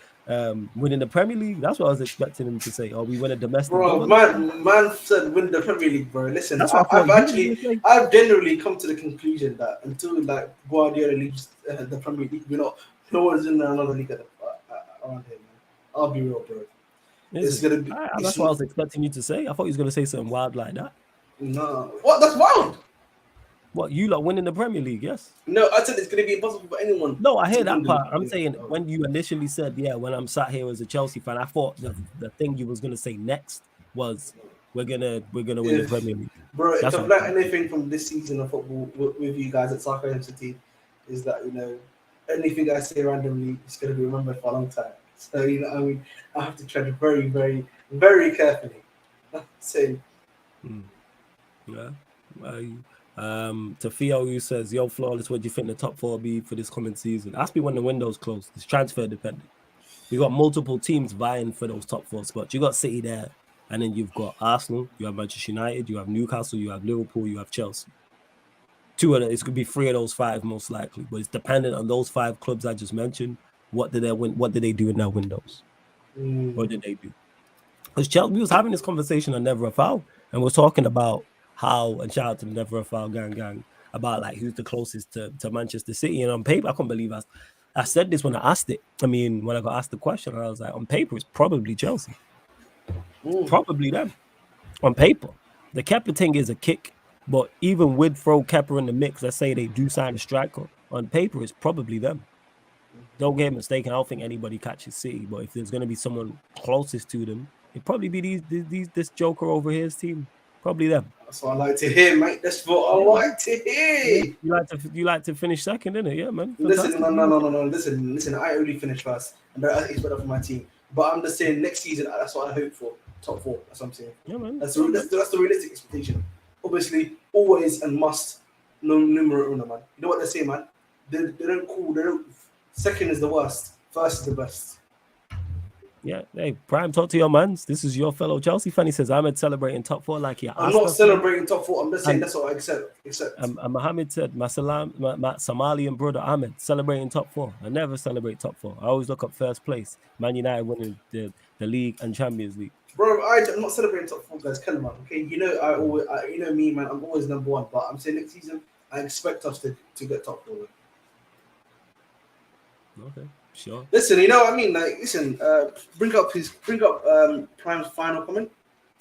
winning the Premier League. That's what I was expecting him to say. Oh, we win a domestic. Bro, man said win the Premier League, bro. Listen, I've generally come to the conclusion that until like Guardiola leaves the Premier League, no one's in another league around here, man. I'll be real, bro. It's gonna be. That's what I was expecting you to say. I thought he was going to say something wild like that. No, what? That's wild. What, you lot winning the Premier League? Yes. No, I said it's going to be impossible for anyone. No, I hear that part. I'm saying when you initially said, yeah, when I'm sat here as a Chelsea fan, I thought the thing you was going to say next was we're gonna win the Premier League. Bro, if I've learned anything from this season of football with you guys at Sarcasm is that, you know, anything I say randomly is going to be remembered for a long time. So, you know, I mean, I have to tread very, very, very carefully. Same. Yeah. To Theo, who says, yo, Flawless, what do you think the top 4 will be for this coming season? Ask me when the window's closed. It's transfer dependent. We got multiple teams vying for those top 4 spots. You got City there, and then you've got Arsenal, you have Manchester United, you have Newcastle, you have Liverpool, you have Chelsea. 2 of them, it could be 3 of those 5 most likely, but it's dependent on those 5 clubs I just mentioned. What did they win? What did they do in their windows? What did they do? Because Chelsea, we was having this conversation on Never a Foul, and we're talking about how, and shout out to the Never a Foul gang, about like who's the closest to Manchester City. And on paper, I couldn't believe I said this when I asked it. I mean, when I got asked the question, I was like, on paper, it's probably Chelsea. Probably them. On paper. The Kepa thing is a kick, but even with throw Kepa in the mix, let's say they do sign a striker, on paper, it's probably them. Don't get mistaken, I don't think anybody catches City, but if there's going to be someone closest to them, it'd probably be this joker over here's team. Probably them. That's what I like to hear, mate. That's what I like to hear. You like to finish second, innit? Yeah, man. Listen, no. Listen. I only finished first, and that is better for my team. But I'm just saying, next season, that's what I hope for. Top 4. That's what I'm saying. Yeah, man. That's the realistic expectation. Obviously, always and must numero uno, man. You know what they say, man? They don't call. They don't. Second is the worst. First is the best. Yeah, hey, Prime, talk to your mans. This is your fellow Chelsea fan. He says, Ahmed celebrating top 4 like you. I'm not celebrating top 4. I'm just saying that's what I accept. Mohammed said, my Somalian brother Ahmed celebrating top 4. I never celebrate top 4. I always look up first place. Man United winning the league and Champions League. Bro, I'm not celebrating top 4, guys. Come on, okay? You know, you know me, man. I'm always number 1. But I'm saying next season, I expect us to get top 4. Okay. Sure. Listen, you know what I mean? Like, listen, bring up Prime's final comment.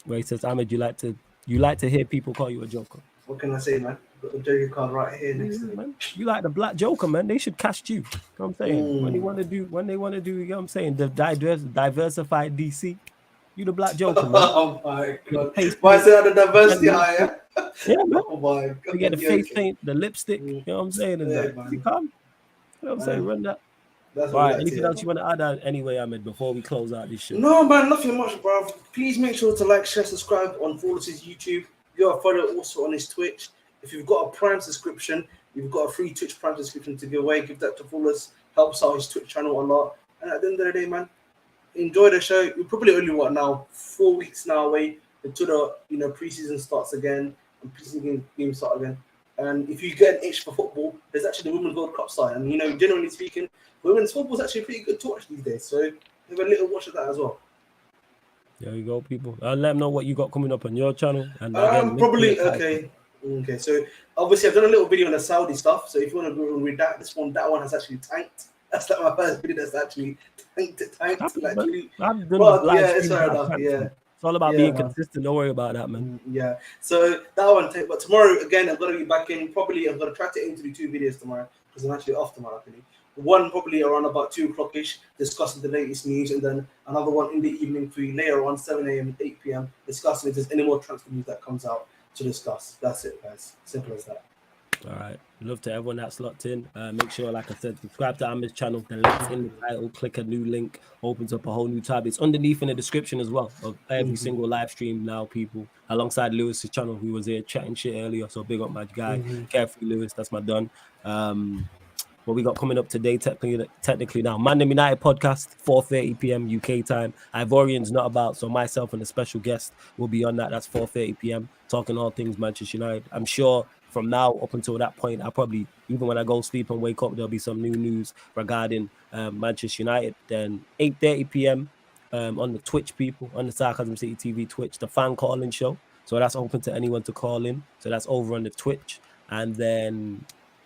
Where he says, Ahmed, you like to hear people call you a joker. What can I say, man? Got the Joker card right here next to me. Man. You like the black joker, man. They should cast you. You know what I'm saying? When they want to do, you know what I'm saying, the diversified DC. You the black joker, man. Oh my god. Why is there the diversity higher? Yeah, man. Oh my god. You get the face paint, the lipstick, you know what I'm saying? And you come. You know what I'm saying? Run that. That's All right. Anything else you want to add anyway, Ahmed, before we close out this show? No, man, nothing much, bro. Please make sure to like, share, subscribe on Flawless's YouTube. You are follow also on his Twitch. If you've got a Prime subscription, you've got a free Twitch Prime subscription to give away. Give that to Flawless. Helps out his Twitch channel a lot. And at the end of the day, man, enjoy the show. You're probably only 4 weeks now away until the preseason starts again and preseason games start again. And if you get an itch for football, there's actually the Women's World Cup side. And generally speaking, women's football is actually pretty good to watch these days. So have a little watch of that as well. There you go, people. I'll let them know what you got coming up on your channel. And probably okay. So obviously I've done a little video on the Saudi stuff. So if you want to go and read that, that one has actually tanked. That's like my first video that's actually tanked. It's fair enough. Yeah. It's all about being consistent. Don't worry about that, man. Yeah. So that one, but tomorrow again, I'm gonna be back in. Probably I'm gonna try to aim to do 2 videos tomorrow because I'm actually off tomorrow. One probably around about 2:00ish, discussing the latest news, and then another one in the evening for you later on 7 a.m. and 8 p.m. discussing if there's any more transfer news that comes out to discuss. That's it, guys. Simple as that. All right. Love to everyone that's locked in. Make sure, like I said, subscribe to Ahmed's channel. The link's in the title. Click a new link. Opens up a whole new tab. It's underneath in the description as well of every single live stream now, people. Alongside Lewis's channel, who was here chatting shit earlier. So big up my guy. Carefree Lewis. That's my done. What we got coming up today, technically now, Man United podcast, 4:30 p.m. UK time. Ivorian's not about, so myself and a special guest will be on that. That's 4:30 p.m. talking all things Manchester United. I'm sure from now up until that point, I probably, even when I go sleep and wake up, there'll be some new news regarding Manchester United. Then 8:30 p.m. On the Twitch, people, on the Sarcasm City TV Twitch, the fan calling show. So that's open to anyone to call in. So that's over on the Twitch. And then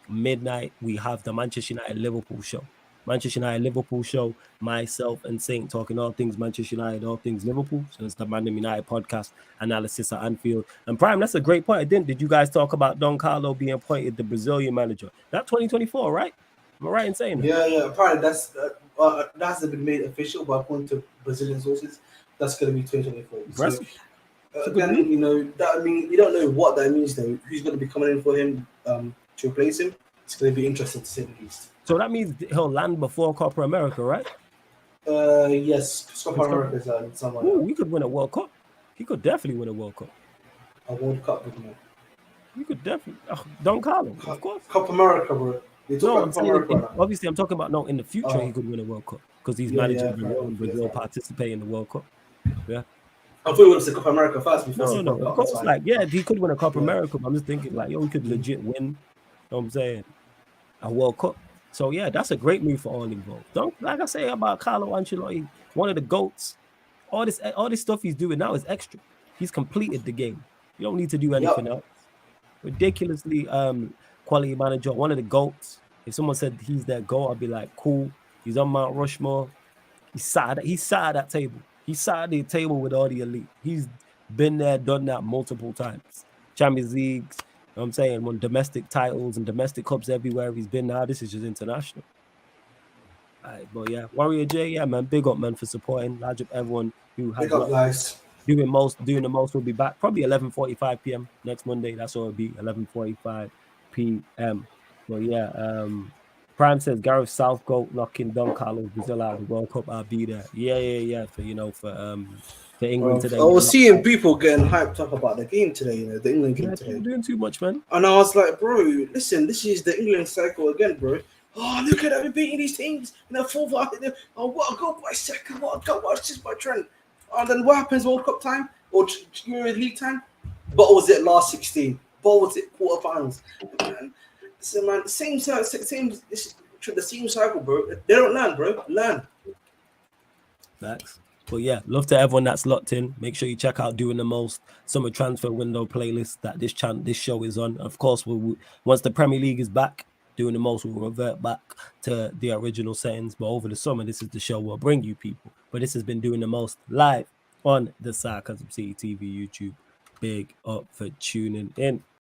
midnight, we have the Manchester United Liverpool show. Manchester United Liverpool show, myself and Saint talking all things Manchester United, all things Liverpool. So it's the Man United podcast analysis at Anfield. And Prime, that's a great point. Did you guys talk about Don Carlo being appointed the Brazilian manager? That's 2024, right? Am I right in saying that? Yeah. Apparently that hasn't been made official, but according to Brazilian sources, that's going to be 2024. So, again, you don't know what that means though. Who's going to be coming in for him to replace him? It's going to be interesting to say the least. So that means he'll land before Copa America, right? Yes, Copa America is somewhere. We could win a World Cup. He could definitely win a World Cup. A World Cup, wouldn't it? You could definitely. Don Carlo, of course. Copa America, bro. Obviously, I'm talking about in the future he could win a World Cup because he's managing Brazil participate in the World Cup. Yeah. I thought you would have said Copa America first before. No. Of course, he could win a Copa America, but I'm just thinking he could legit win. You know what I'm saying? A World Cup. So yeah, that's a great move for all involved. Like I say about Carlo Ancelotti, one of the GOATs. All this stuff he's doing now is extra. He's completed the game. You don't need to do anything else. Ridiculously quality manager, one of the GOATs. If someone said he's their GOAT, I'd be like, cool. He's on Mount Rushmore. He sat at that table. He sat at the table with all the elite. He's been there, done that multiple times. Champions Leagues, you know what I'm saying, won domestic titles and domestic cups everywhere he's been now. This is just international. All right, but yeah, Warrior J, man, big up, man, for supporting. Large up everyone who has doing the most will be back. Probably 11:45 p.m. next Monday. That's what it'll be, 11:45 p.m. But yeah, Prime says Gareth Southgate knocking Don Carlos Brazil out of the World Cup. I'll be there. Yeah. For England today. I was seeing people getting hyped up about the game today. The England game today. Doing too much, man. And I was like, bro, listen, this is the England cycle again, bro. Oh, look at that, we're beating these teams in the fourth. Oh, what a goal by second, what a goal by assist by Trent. And then what happens World Cup time or Euro League time? But was it last 16? But was it quarterfinals? So man, the same cycle, bro. They don't learn, bro. Learn. Facts. But yeah, love to everyone that's locked in. Make sure you check out Doing the Most summer transfer window playlist that this show is on. Of course, once the Premier League is back, Doing the Most will revert back to the original settings. But over the summer, this is the show we'll bring you people. But this has been Doing the Most live on the Sarcasm City TV YouTube. Big up for tuning in.